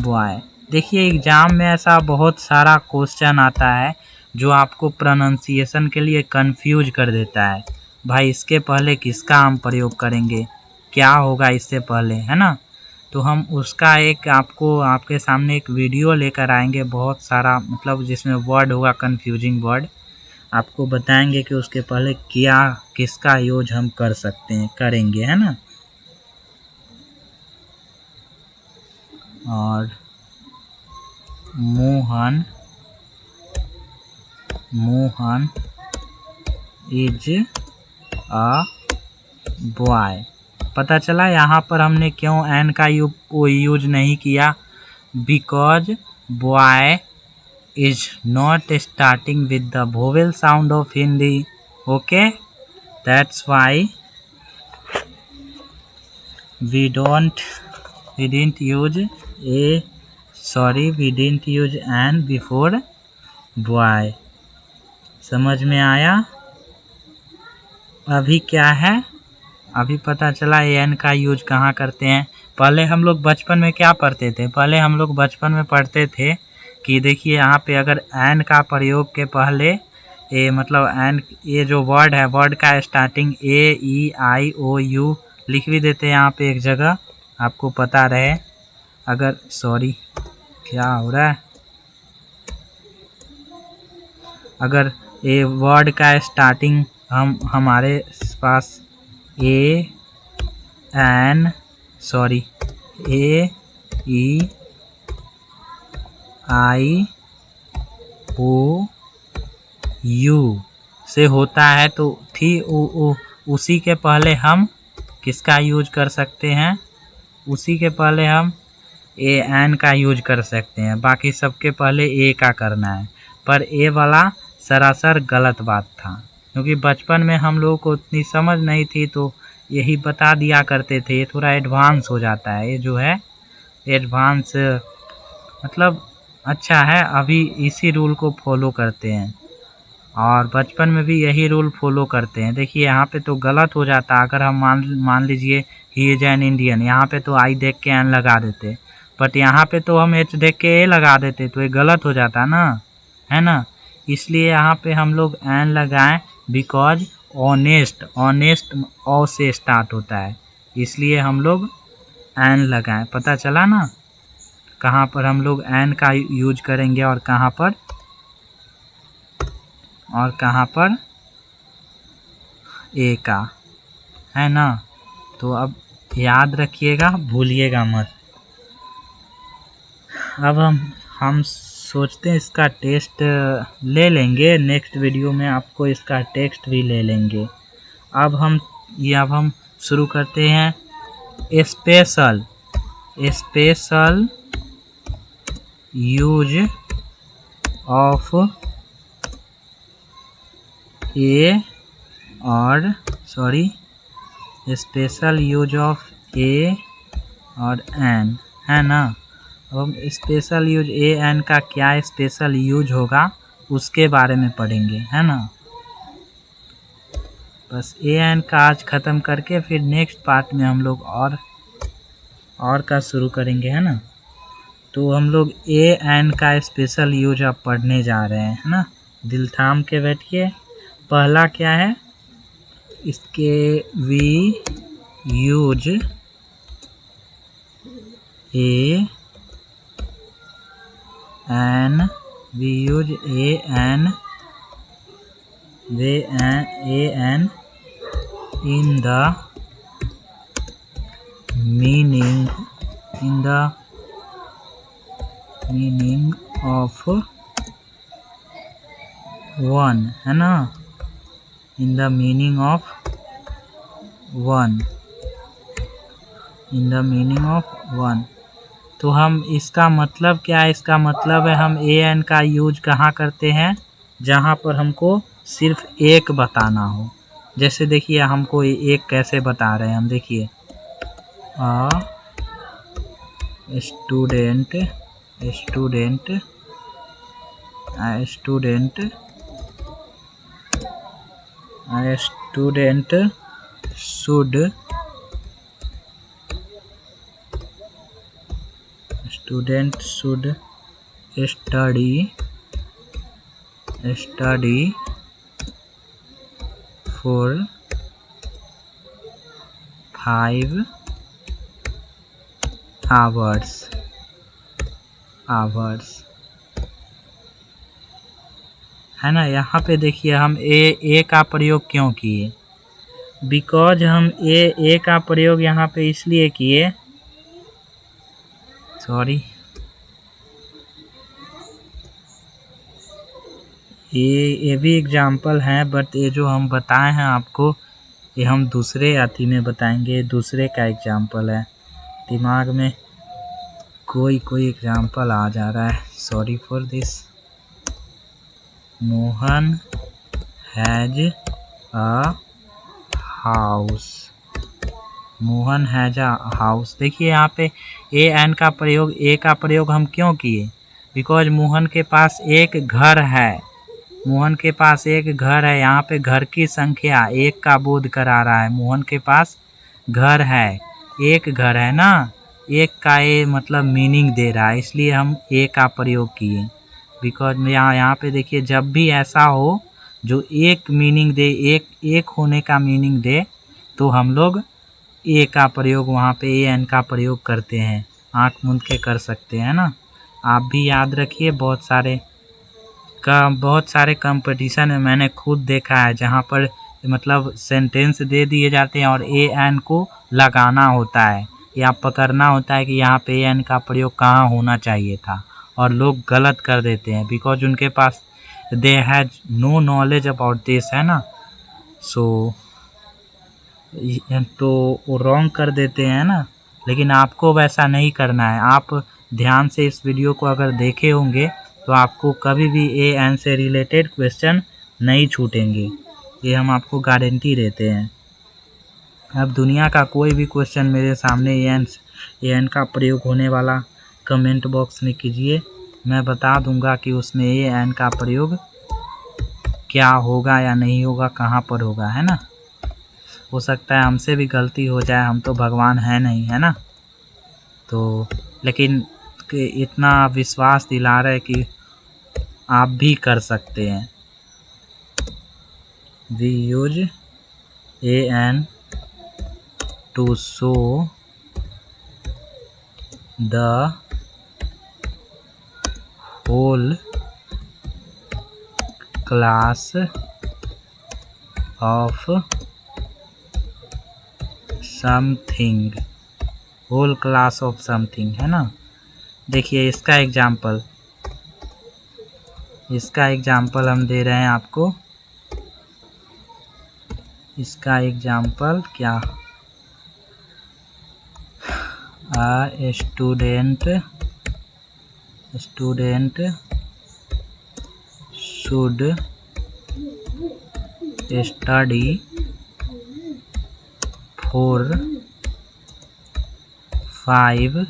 boy. देखिए एग्जाम में ऐसा बहुत सारा क्वेश्चन आता है जो आपको प्रोनाउंसिएशन के लिए कंफ्यूज कर देता है। भाई इसके पहले किसका हम प्रयोग करेंगे, क्या होगा इससे पहले, है ना। तो हम उसका एक आपके सामने एक वीडियो लेकर आएंगे, बहुत सारा मतलब जिसमें वर्ड होगा कंफ्यूजिंग वर्ड, आपको बताएंगे कि उसके पहले क्या किसका यूज हम कर सकते हैं, करेंगे, है ना। और मोहन इज अ बॉय। पता चला यहाँ पर हमने क्यों एन का यूज नहीं किया, because boy is not starting with the vowel sound of Hindi. Okay, that's why we didn't use an before boy। समझ में आया? अभी क्या है, अभी पता चला एन का यूज कहाँ करते हैं। पहले हम लोग बचपन में क्या पढ़ते थे, पहले हम लोग बचपन में पढ़ते थे कि देखिए यहाँ पे अगर एन का प्रयोग के पहले मतलब एन, ये जो वर्ड है, वर्ड का starting A E I O you लिख भी देते हैं यहाँ पे एक जगह, आपको पता रहे। अगर सॉरी क्या हो रहा है, अगर ए वर्ड का स्टार्टिंग हमारे पास ए ई आई ओ यू से होता है तो उसी के पहले हम किसका यूज कर सकते हैं, उसी के पहले हम ए एन का यूज कर सकते हैं। बाकी सबके पहले ए का करना है। पर ए वाला सरासर गलत बात था, क्योंकि बचपन में हम लोगों को उतनी समझ नहीं थी तो यही बता दिया करते थे। ये थोड़ा एडवांस हो जाता है, ये जो है एडवांस मतलब अच्छा है, अभी इसी रूल को फॉलो करते हैं और बचपन में भी यही रूल फॉलो करते हैं। देखिए यहाँ पे तो गलत हो जाता, अगर हम मान लीजिए ही इज एन इंडियन, यहाँ पे तो आई देख के एन लगा देते, बट यहाँ पे तो हम एच देख के ए लगा देते, तो ये गलत हो जाता ना, है ना। इसलिए यहाँ पे हम लोग एन लगाएं, बिकॉज ऑनेस्ट ओ से स्टार्ट होता है, इसलिए हम लोग एन लगाएं। पता चला ना कहाँ पर हम लोग एन का यूज करेंगे और कहाँ पर ए का, है ना। तो अब याद रखिएगा, भूलिएगा मत। अब हम सोचते हैं इसका टेस्ट ले लेंगे, नेक्स्ट वीडियो में आपको इसका टेक्स्ट भी ले लेंगे। अब हम शुरू करते हैं स्पेशल यूज ऑफ ए और स्पेशल यूज ऑफ ए और एन, है ना। अब हम स्पेशल यूज ए एन का क्या स्पेशल यूज होगा उसके बारे में पढ़ेंगे, है ना। बस ए एन का आज ख़त्म करके फिर नेक्स्ट पार्ट में हम लोग और का शुरू करेंगे, है ना। तो हम लोग ए एन का स्पेशल यूज अब पढ़ने जा रहे हैं, है ना। दिल थाम के बैठिए। पहला क्या है, इसके we use a an in the meaning of one, है ना, in the meaning of one, तो हम इसका मतलब क्या है, इसका मतलब है हम ए एन का यूज कहाँ करते हैं, जहाँ पर हमको सिर्फ एक बताना हो। जैसे देखिए हमको एक कैसे बता रहे हैं हम, देखिए student should study for 5 hours, है ना। यहाँ पे देखिए हम ए का प्रयोग क्यों किए, बिकॉज हम ए का प्रयोग यहाँ पे इसलिए किए, सॉरी, ये भी एग्जाम्पल है, बट ये जो हम बताए हैं आपको, ये हम दूसरे अथी में बताएंगे, दूसरे का एग्जाम्पल है। दिमाग में कोई एग्जाम्पल आ जा रहा है, sorry for this. Mohan has a house. देखिए यहाँ पे ए एन का प्रयोग, ए का प्रयोग हम क्यों किए, बिकॉज मोहन के पास एक घर है, यहाँ पे घर की संख्या एक का बोध करा रहा है। मोहन के पास घर है, एक घर है ना, एक का ये मतलब मीनिंग दे रहा है, इसलिए हम ए का प्रयोग किए। बिकॉज यहाँ पे देखिए जब भी ऐसा हो जो एक मीनिंग दे, एक होने का मीनिंग दे, तो हम लोग ए का प्रयोग वहाँ पे ए एन का प्रयोग करते हैं। आँख मूंद के कर सकते हैं ना। आप भी याद रखिए, बहुत सारे कंपटीशन में मैंने खुद देखा है जहाँ पर मतलब सेंटेंस दे दिए जाते हैं और ए एन को लगाना होता है या पकड़ना होता है कि यहाँ पे ए एन का प्रयोग कहाँ होना चाहिए था, और लोग गलत कर देते हैं बिकॉज उनके पास they has no knowledge about this, है ना। सो तो वो रॉन्ग कर देते हैं ना, लेकिन आपको वैसा नहीं करना है। आप ध्यान से इस वीडियो को अगर देखे होंगे तो आपको कभी भी ए एन से रिलेटेड क्वेश्चन नहीं छूटेंगे, ये हम आपको गारंटी देते हैं। अब दुनिया का कोई भी क्वेश्चन मेरे सामने ए एन का प्रयोग होने वाला कमेंट बॉक्स में कीजिए, मैं बता दूंगा कि उसमें ए एन का प्रयोग क्या होगा या नहीं होगा, कहाँ पर होगा, है ना। हो सकता है हमसे भी गलती हो जाए, हम तो भगवान है नहीं, है ना। तो लेकिन इतना विश्वास दिला रहा है कि आप भी कर सकते हैं। We use a an to show the whole class of something, whole class of something, है ना। देखिए इसका एग्जाम्पल हम दे रहे हैं आपको। इसका एग्जाम्पल क्या, a student should study for 5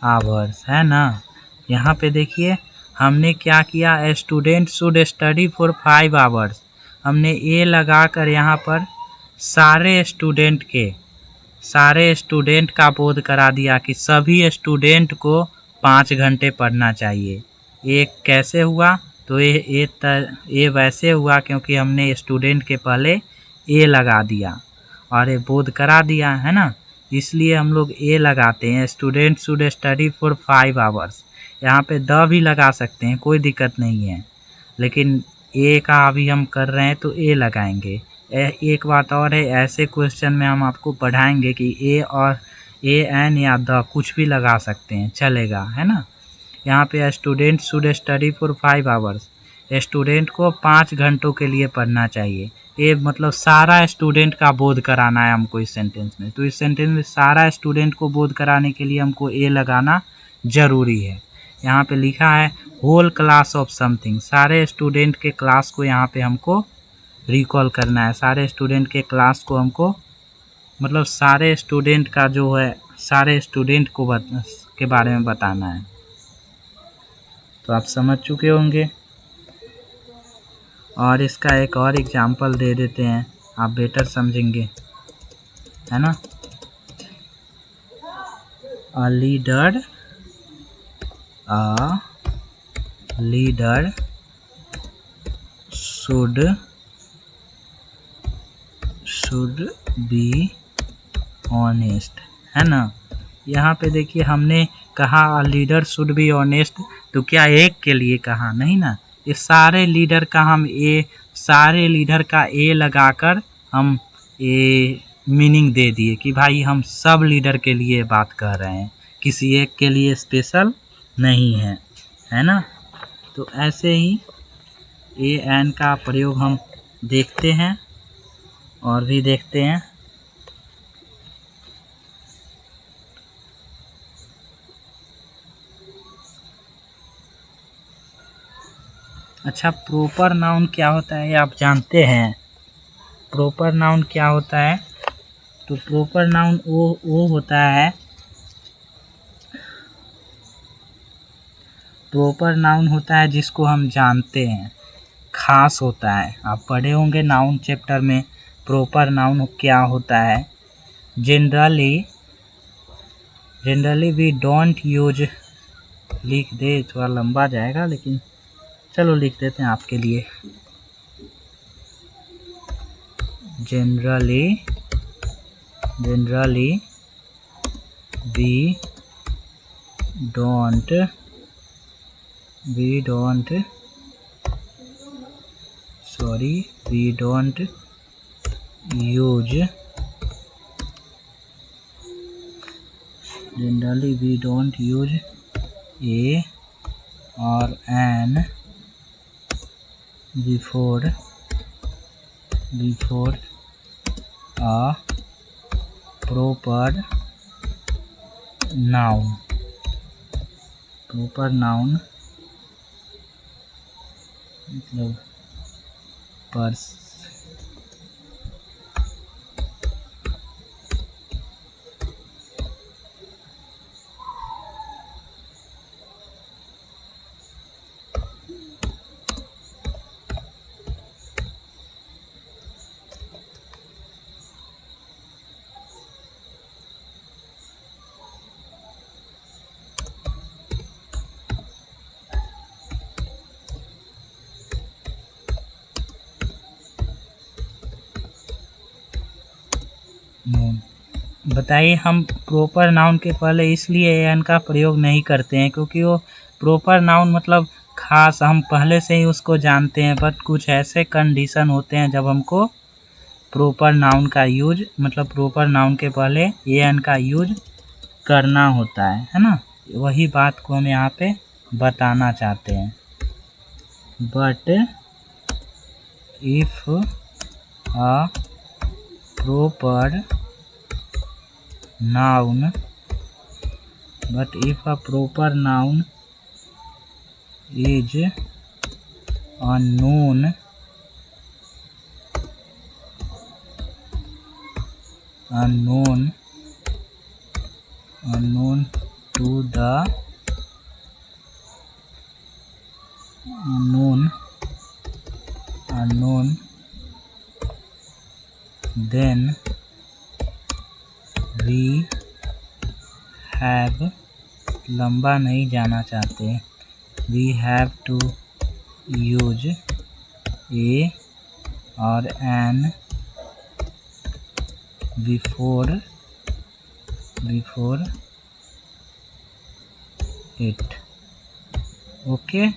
hours, है ना। यहाँ पे देखिए हमने क्या किया, student should study for 5 hours. हमने ए लगा कर यहाँ पर सारे स्टूडेंट का बोध करा दिया कि सभी स्टूडेंट को 5 घंटे पढ़ना चाहिए। ये कैसे हुआ, तो ये वैसे हुआ क्योंकि हमने स्टूडेंट के पहले ए लगा दिया और ये बोध करा दिया है ना, इसलिए हम लोग ए लगाते हैं। Student should study for 5 hours. यहाँ पे द भी लगा सकते हैं, कोई दिक्कत नहीं है, लेकिन ए का अभी हम कर रहे हैं तो ए लगाएंगे। एक बात और है, ऐसे क्वेश्चन में हम आपको पढ़ाएंगे कि ए और ए एन या द कुछ भी लगा सकते हैं, चलेगा, है ना। यहाँ पे student should study for 5 hours, student को 5 घंटों के लिए पढ़ना चाहिए। ये मतलब सारा स्टूडेंट का बोध कराना है हमको इस सेंटेंस में, तो इस सेंटेंस में सारा स्टूडेंट को बोध कराने के लिए हमको ए लगाना जरूरी है। यहाँ पे लिखा है होल क्लास ऑफ समथिंग, सारे स्टूडेंट के क्लास को यहाँ पे हमको रिकॉल करना है। सारे स्टूडेंट के क्लास को हमको मतलब सारे स्टूडेंट का जो है सारे स्टूडेंट को के बारे में बताना है। तो आप समझ चुके होंगे। और इसका एक और एग्जांपल दे देते हैं, आप बेटर समझेंगे, है ना। A leader should be honest, है ना। यहाँ पे देखिए हमने कहा a leader should be honest, तो क्या एक के लिए कहा, नहीं ना। ये सारे लीडर का हम सारे लीडर का ए लगाकर हम ये मीनिंग दे दिए कि भाई हम सब लीडर के लिए बात कर रहे हैं, किसी एक के लिए स्पेशल नहीं है, है ना। तो ऐसे ही ए एन का प्रयोग हम देखते हैं और भी देखते हैं। अच्छा, प्रॉपर नाउन क्या होता है आप जानते हैं? प्रॉपर नाउन क्या होता है? तो प्रॉपर नाउन वो होता है, प्रॉपर नाउन होता है जिसको हम जानते हैं, खास होता है। आप पढ़े होंगे नाउन चैप्टर में प्रॉपर नाउन क्या होता है। जनरली वी डोंट यूज, लिख दे, थोड़ा लंबा जाएगा लेकिन चलो लिख देते हैं आपके लिए। Generally we don't use, generally we don't use a or an before a proper noun। proper noun मतलब बताइए, हम प्रॉपर नाउन के पहले इसलिए एन का प्रयोग नहीं करते हैं क्योंकि वो प्रॉपर नाउन मतलब खास, हम पहले से ही उसको जानते हैं, बट कुछ ऐसे कंडीशन होते हैं जब हमको प्रॉपर नाउन का यूज मतलब प्रॉपर नाउन के पहले एन का यूज करना होता है ना। वही बात को हम यहाँ पे बताना चाहते हैं। But if a proper noun is unknown to the unknown, then we have, लंबा नहीं जाना चाहते, we have to use a or an before it। Okay,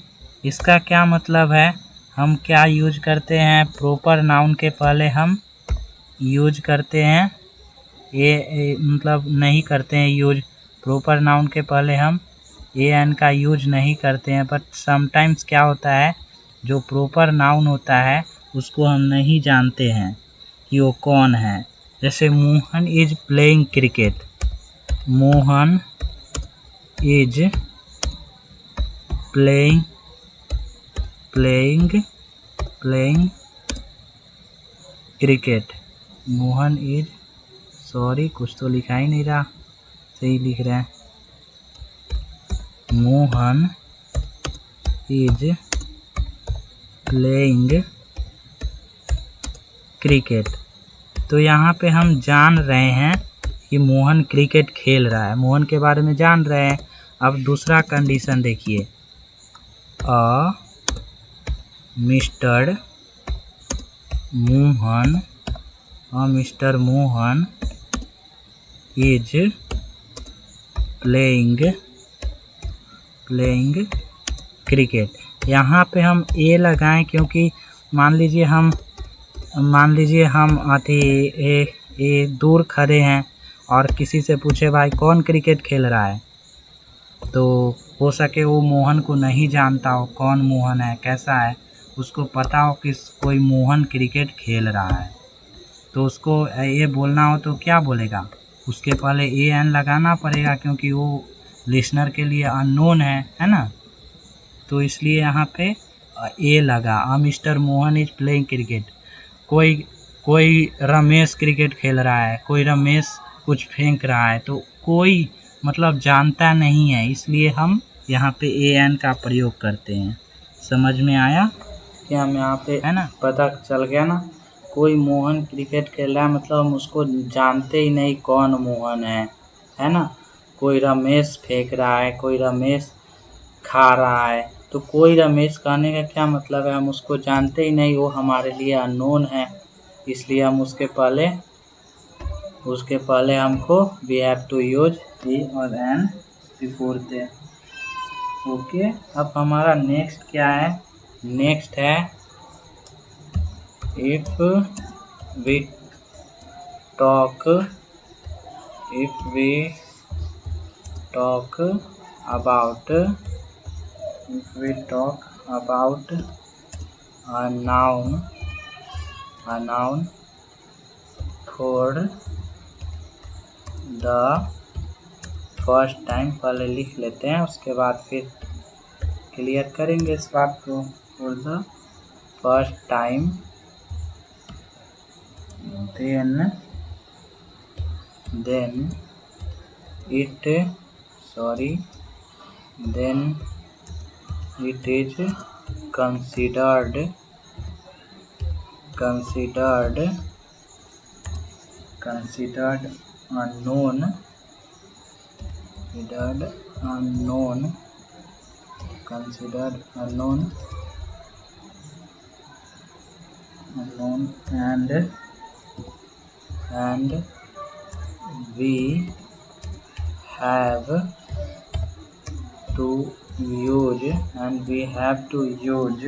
इसका क्या मतलब है, हम क्या यूज करते हैं, प्रॉपर नाउन के पहले हम यूज करते हैं मतलब नहीं करते हैं यूज, प्रॉपर नाउन के पहले हम ए एन का यूज नहीं करते हैं। बट समटाइम्स क्या होता है, जो प्रॉपर नाउन होता है उसको हम नहीं जानते हैं कि वो कौन है। जैसे Mohan is playing cricket, Mohan is playing cricket, Mohan is, sorry कुछ तो लिखा ही नहीं रहा, सही लिख रहे हैं, मोहन इज प्लेइंग क्रिकेट। तो यहाँ पे हम जान रहे हैं कि मोहन क्रिकेट खेल रहा है, मोहन के बारे में जान रहे हैं। अब दूसरा कंडीशन देखिए, mister Mohan is playing cricket. यहाँ पे हम ए लगाएं क्योंकि मान लीजिए हम ए दूर खड़े हैं और किसी से पूछे भाई कौन क्रिकेट खेल रहा है, तो हो सके वो मोहन को नहीं जानता हो, कौन मोहन है, कैसा है, उसको पता हो कि कोई मोहन क्रिकेट खेल रहा है, तो उसको ये बोलना हो तो क्या बोलेगा, उसके पहले ए एन लगाना पड़ेगा क्योंकि वो लिसनर के लिए अननोन है ना। तो इसलिए यहाँ पे ए लगा। Mister Mohan is playing cricket, कोई रमेश क्रिकेट खेल रहा है, कोई रमेश कुछ फेंक रहा है, तो कोई मतलब जानता नहीं है, इसलिए हम यहाँ पे ए एन का प्रयोग करते हैं। समझ में आया क्या, हम यहाँ पे है ना, पता चल गया ना। कोई मोहन क्रिकेट खेल रहा है मतलब हम उसको जानते ही नहीं कौन मोहन है ना। कोई रमेश फेंक रहा है, कोई रमेश खा रहा है, तो कोई रमेश कहने का क्या मतलब है, हम उसको जानते ही नहीं, वो हमारे लिए अननोन है, इसलिए हम उसके पहले हमको we have to use a और एन बिफोर देयर। ओके, अब हमारा नेक्स्ट क्या है, नेक्स्ट है if we talk about a noun for the first time, पहले लिख लेते हैं उसके बाद फिर क्लियर करेंगे इस बात को। For the first time, then it is considered unknown and we have to use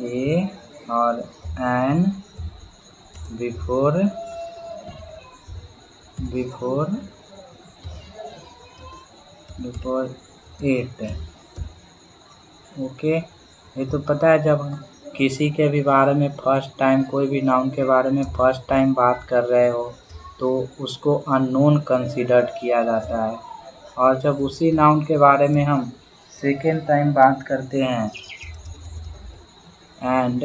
a or an before it। Okay, ये तो पता है, जब हम किसी के भी बारे में फर्स्ट टाइम, कोई भी नाउन के बारे में फर्स्ट टाइम बात कर रहे हो तो उसको अननोन कंसीडर्ड किया जाता है, और जब उसी नाउन के बारे में हम सेकेंड टाइम बात करते हैं and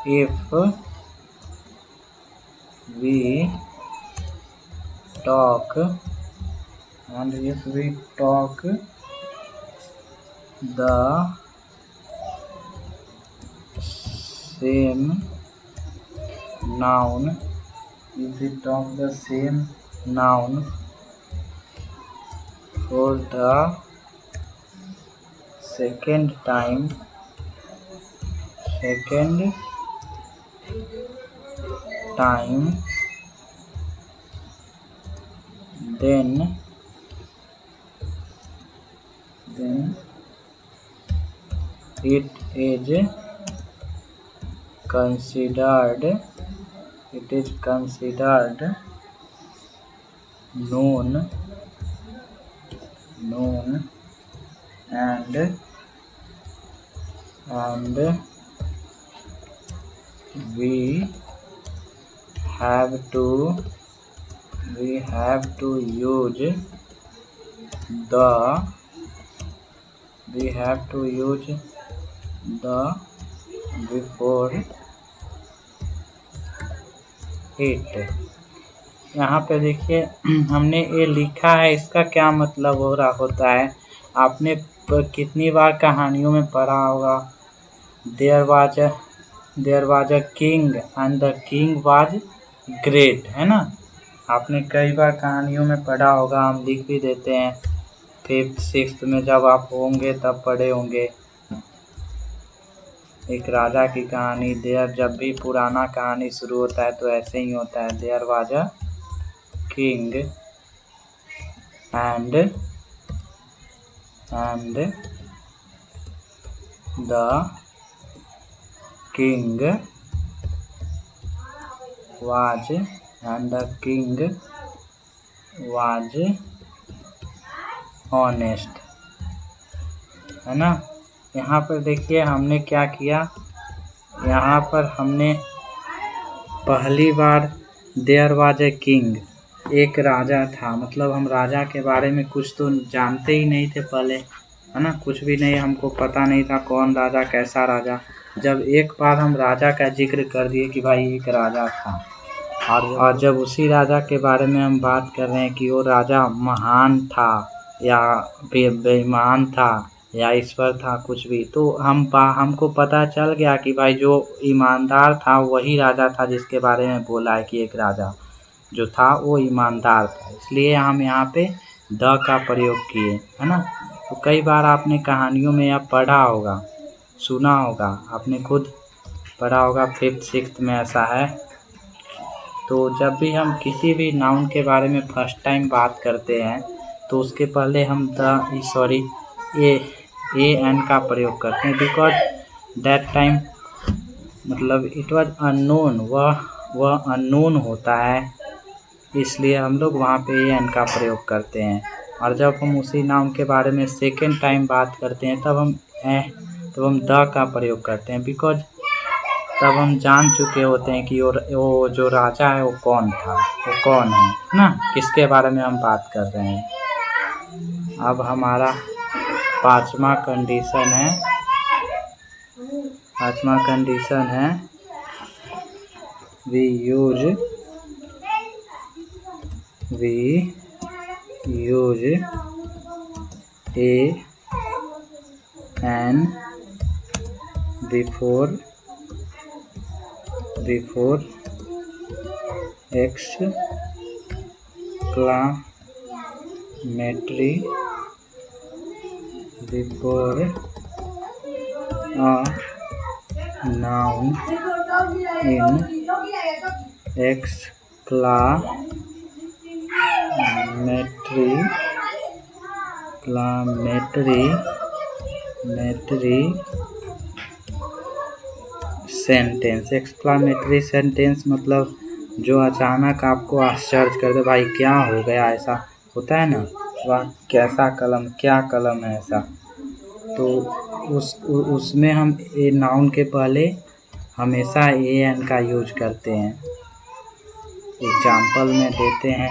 if we talk the same noun, if we talk the same noun for the second time, then it is considered known and we have to use the before it। यहाँ पे देखिए हमने ये लिखा है, इसका क्या मतलब हो रहा होता है, आपने कितनी बार कहानियों में पढ़ा होगा, there was a king and the king was great, है ना। आपने कई बार कहानियों में पढ़ा होगा, हम लिख भी देते हैं 5th 6th में, जब आप होंगे तब पढ़े होंगे। एक राजा की कहानी, देयर, जब भी पुराना कहानी शुरू होता है तो ऐसे ही होता है, there was a king and the king was honest, है ना। यहाँ पर देखिए हमने क्या किया, यहाँ पर हमने पहली बार देयर वाज ए किंग, एक राजा था, मतलब हम राजा के बारे में कुछ तो जानते ही नहीं थे पहले, है ना, कुछ भी नहीं, हमको पता नहीं था कौन राजा, कैसा राजा। जब एक बार हम राजा का जिक्र कर दिए कि भाई एक राजा था, और जब उसी राजा के बारे में हम बात कर रहे हैं कि वो राजा महान था या बेईमान था या ईश्वर था, कुछ भी, तो हमको पता चल गया कि भाई जो ईमानदार था वही राजा था जिसके बारे में बोला है कि एक राजा जो था वो ईमानदार था, इसलिए हम यहाँ पे द का प्रयोग किए, है ना। तो कई बार आपने कहानियों में यह पढ़ा होगा, सुना होगा, आपने खुद पढ़ा होगा 5th 6th में ऐसा है। तो जब भी हम किसी भी नाउन के बारे में फर्स्ट टाइम बात करते हैं तो उसके पहले हम ए एन का प्रयोग करते हैं, बिकॉज दैट टाइम मतलब इट वाज अननोन, वह अननोन होता है, इसलिए हम लोग वहाँ पे ए एन का प्रयोग करते हैं। और जब हम उसी नाउन के बारे में सेकेंड टाइम बात करते हैं तब हम द का प्रयोग करते हैं, बिकॉज तब हम जान चुके होते हैं कि वो जो राजा है वो कौन था, वो कौन है ना, किसके बारे में हम बात कर रहे हैं। अब हमारा पांचवा कंडीशन है we use a an before exclamatory, before a noun in exclamatory sentence. Exclamatory sentence मतलब जो अचानक आपको आश्चर्य कर दे, भाई क्या हो गया, ऐसा होता है ना, वाह कैसा कलम, क्या कलम है, ऐसा। तो उसमें हम ए नाउन के पहले हमेशा ए एन का यूज करते हैं। एग्जाम्पल में देते हैं,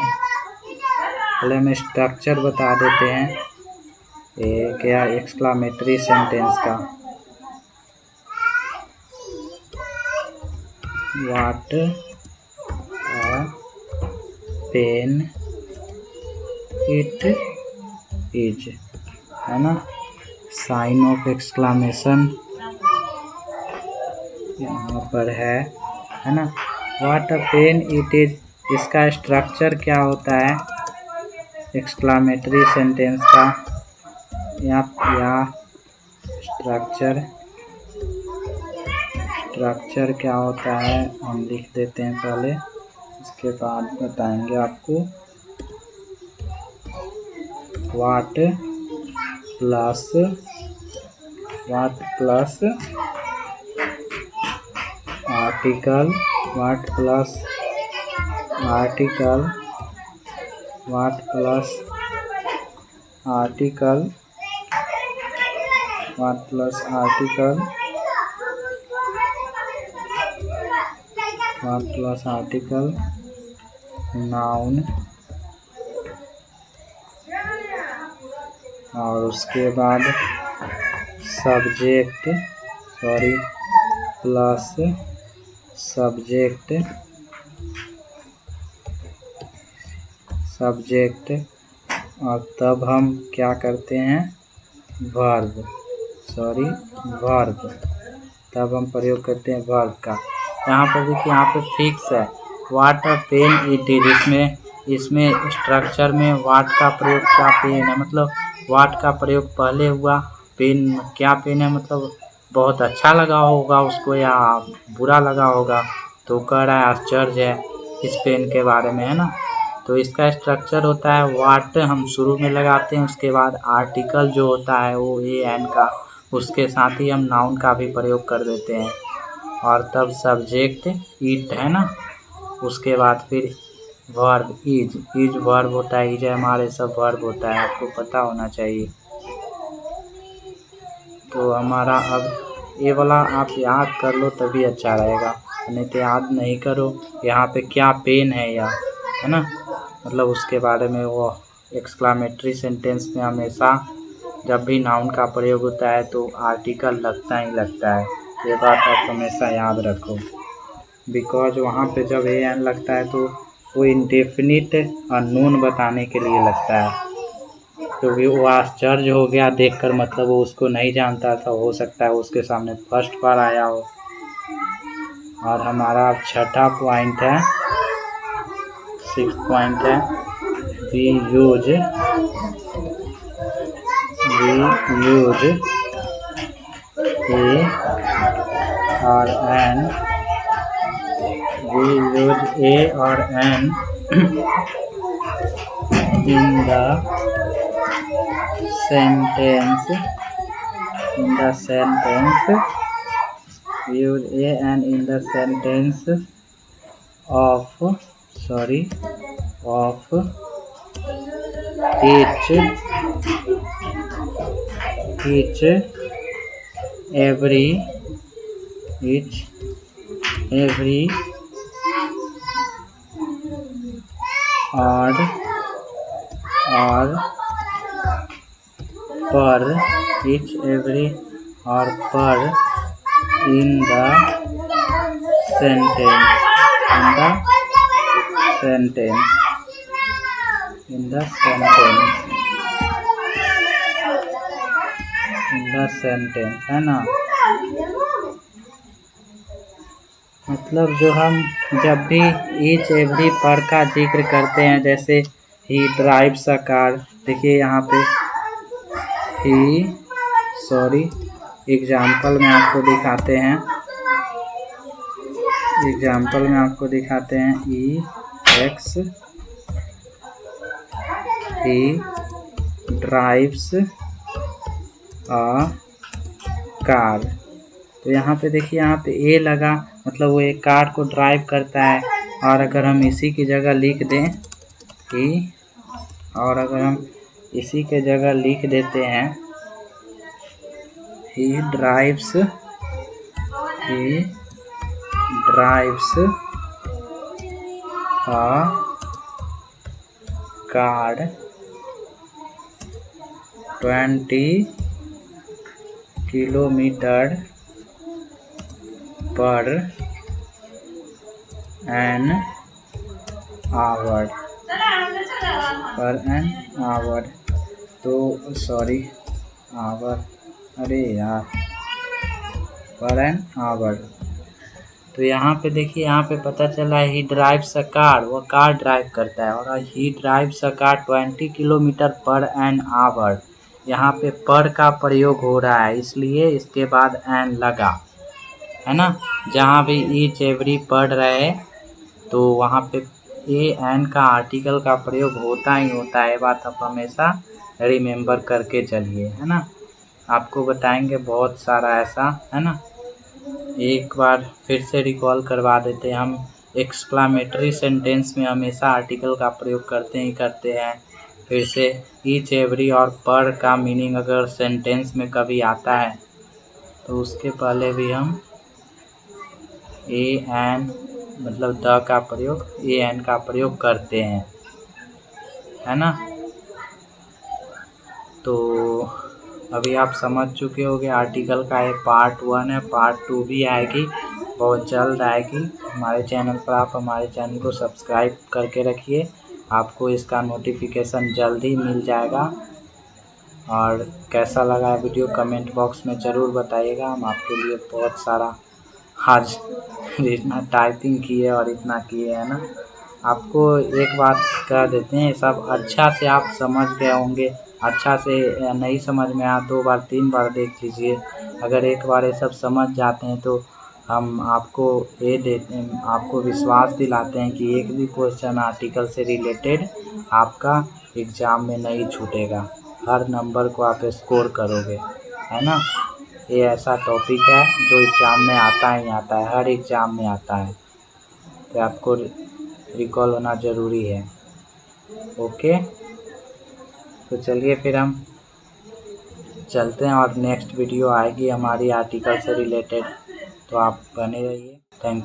पहले हम स्ट्रक्चर बता देते हैं क्या एक्सक्लामेटरी सेंटेंस का। What a pain it is, है ना। साइन ऑफ एक्सक्लामेशन यहाँ पर है ना। What a pen it is, इसका स्ट्रक्चर क्या होता है एक्सक्लामेटरी सेंटेंस का, या स्ट्रक्चर क्या होता है हम लिख देते हैं पहले, इसके बाद बताएंगे आपको। What plus article, what plus article noun, और उसके बाद सब्जेक्ट प्लस सब्जेक्ट, और तब हम क्या करते हैं वर्ब, तब हम प्रयोग करते हैं वर्ब का। यहाँ पर देखिए, यहाँ पे फिक्स है what a pen it is, इसमें स्ट्रक्चर में व्हाट का प्रयोग, क्या पेन है, मतलब व्हाट का प्रयोग पहले हुआ, पेन क्या पेन है, मतलब बहुत अच्छा लगा होगा उसको या बुरा लगा होगा, तो कह रहा है आश्चर्य है इस पेन के बारे में, है ना। तो इसका स्ट्रक्चर होता है व्हाट हम शुरू में लगाते हैं, उसके बाद आर्टिकल जो होता है वो एन का, उसके साथ ही हम नाउन का भी प्रयोग कर देते हैं, और तब सब्जेक्ट इट है ना, उसके बाद फिर वर्ब इज वर्ब होता है, इज हमारे सब वर्ब होता है, आपको पता होना चाहिए। तो हमारा अब ये वाला आप याद कर लो तभी अच्छा रहेगा, नहीं तो याद नहीं करो यहाँ पे क्या पेन है या, है ना, मतलब उसके बारे में। वो एक्सक्लामेटरी सेंटेंस में हमेशा जब भी नाउन का प्रयोग होता है तो आर्टिकल लगता ही लगता है, ये बात आप हमेशा याद रखो। बिकॉज वहाँ पे जब ए एन लगता है तो वो इंडेफिनिट अननोन बताने के लिए लगता है, तो भी वो आश्चर्य हो गया देखकर, मतलब वो उसको नहीं जानता था, हो सकता है उसके सामने फर्स्ट बार आया हो। और हमारा अब छठा पॉइंट है, 6th पॉइंट है, वी यूज ए और N in the sentence, use a and in the sentence of each every or per in the sentence, है ना। मतलब जो हम जब भी ईच एवरी पर का जिक्र करते हैं, जैसे ही ड्राइव्स अ कार, देखिए यहाँ पे एग्जाम्पल में आपको दिखाते हैं ही ड्राइव्स अ कार, तो यहाँ पे देखिए, यहाँ पे ए लगा, मतलब वो एक कार को ड्राइव करता है। और अगर हम इसी की जगह लिख दें इसी के जगह लिख देते हैं ही ड्राइव्स अ कार 20 किलोमीटर पर एन आवर, तो आवर अरे यार, पर एन आवर। तो यहाँ पे देखिए, यहाँ पे पता चला ही ड्राइव्स अ कार, वो कार ड्राइव करता है, और ही ड्राइव्स अ कार 20 किलोमीटर पर एन आवर। यहाँ पे पर का प्रयोग हो रहा है, इसलिए इसके बाद एन लगा, है ना। जहाँ भी ईच एवरी पढ़ रहे तो वहाँ पे ए एन का आर्टिकल का प्रयोग होता ही होता है। बात आप हमेशा रिमेम्बर करके चलिए, है ना। आपको बताएंगे बहुत सारा ऐसा, है ना। एक बार फिर से रिकॉल करवा देते हैं हम। एक्सक्लामेटरी सेंटेंस में हमेशा आर्टिकल का प्रयोग करते ही करते हैं। फिर से ईच एवरी और पर का मीनिंग अगर सेंटेंस में कभी आता है तो उसके पहले भी हम ए एन मतलब द का प्रयोग, ए एन का प्रयोग करते हैं, है ना। तो अभी आप समझ चुके होंगे आर्टिकल का। ये पार्ट 1 है, पार्ट 2 भी आएगी, बहुत जल्द आएगी हमारे चैनल पर। आप हमारे चैनल को सब्सक्राइब करके रखिए, आपको इसका नोटिफिकेशन जल्द ही मिल जाएगा। और कैसा लगा वीडियो कमेंट बॉक्स में ज़रूर बताइएगा। हम आपके लिए बहुत सारा आज इतना टाइपिंग किए और इतना किए, है ना। आपको एक बात कह देते हैं, सब अच्छा से आप समझ गए होंगे। अच्छा से नहीं समझ में आया 2 बार 3 बार देख लीजिए। अगर एक बार ये सब समझ जाते हैं तो हम आपको ये देते हैं, आपको विश्वास दिलाते हैं कि एक भी क्वेश्चन आर्टिकल से रिलेटेड आपका एग्ज़ाम में नहीं छूटेगा। हर नंबर को आप स्कोर करोगे, है ना। ये ऐसा टॉपिक है जो एग्ज़ाम में आता ही आता है, हर एग्ज़ाम में आता है, तो आपको रिकॉल होना ज़रूरी है। ओके, तो चलिए फिर हम चलते हैं और नेक्स्ट वीडियो आएगी हमारी आर्टिकल से रिलेटेड, तो आप बने रहिए।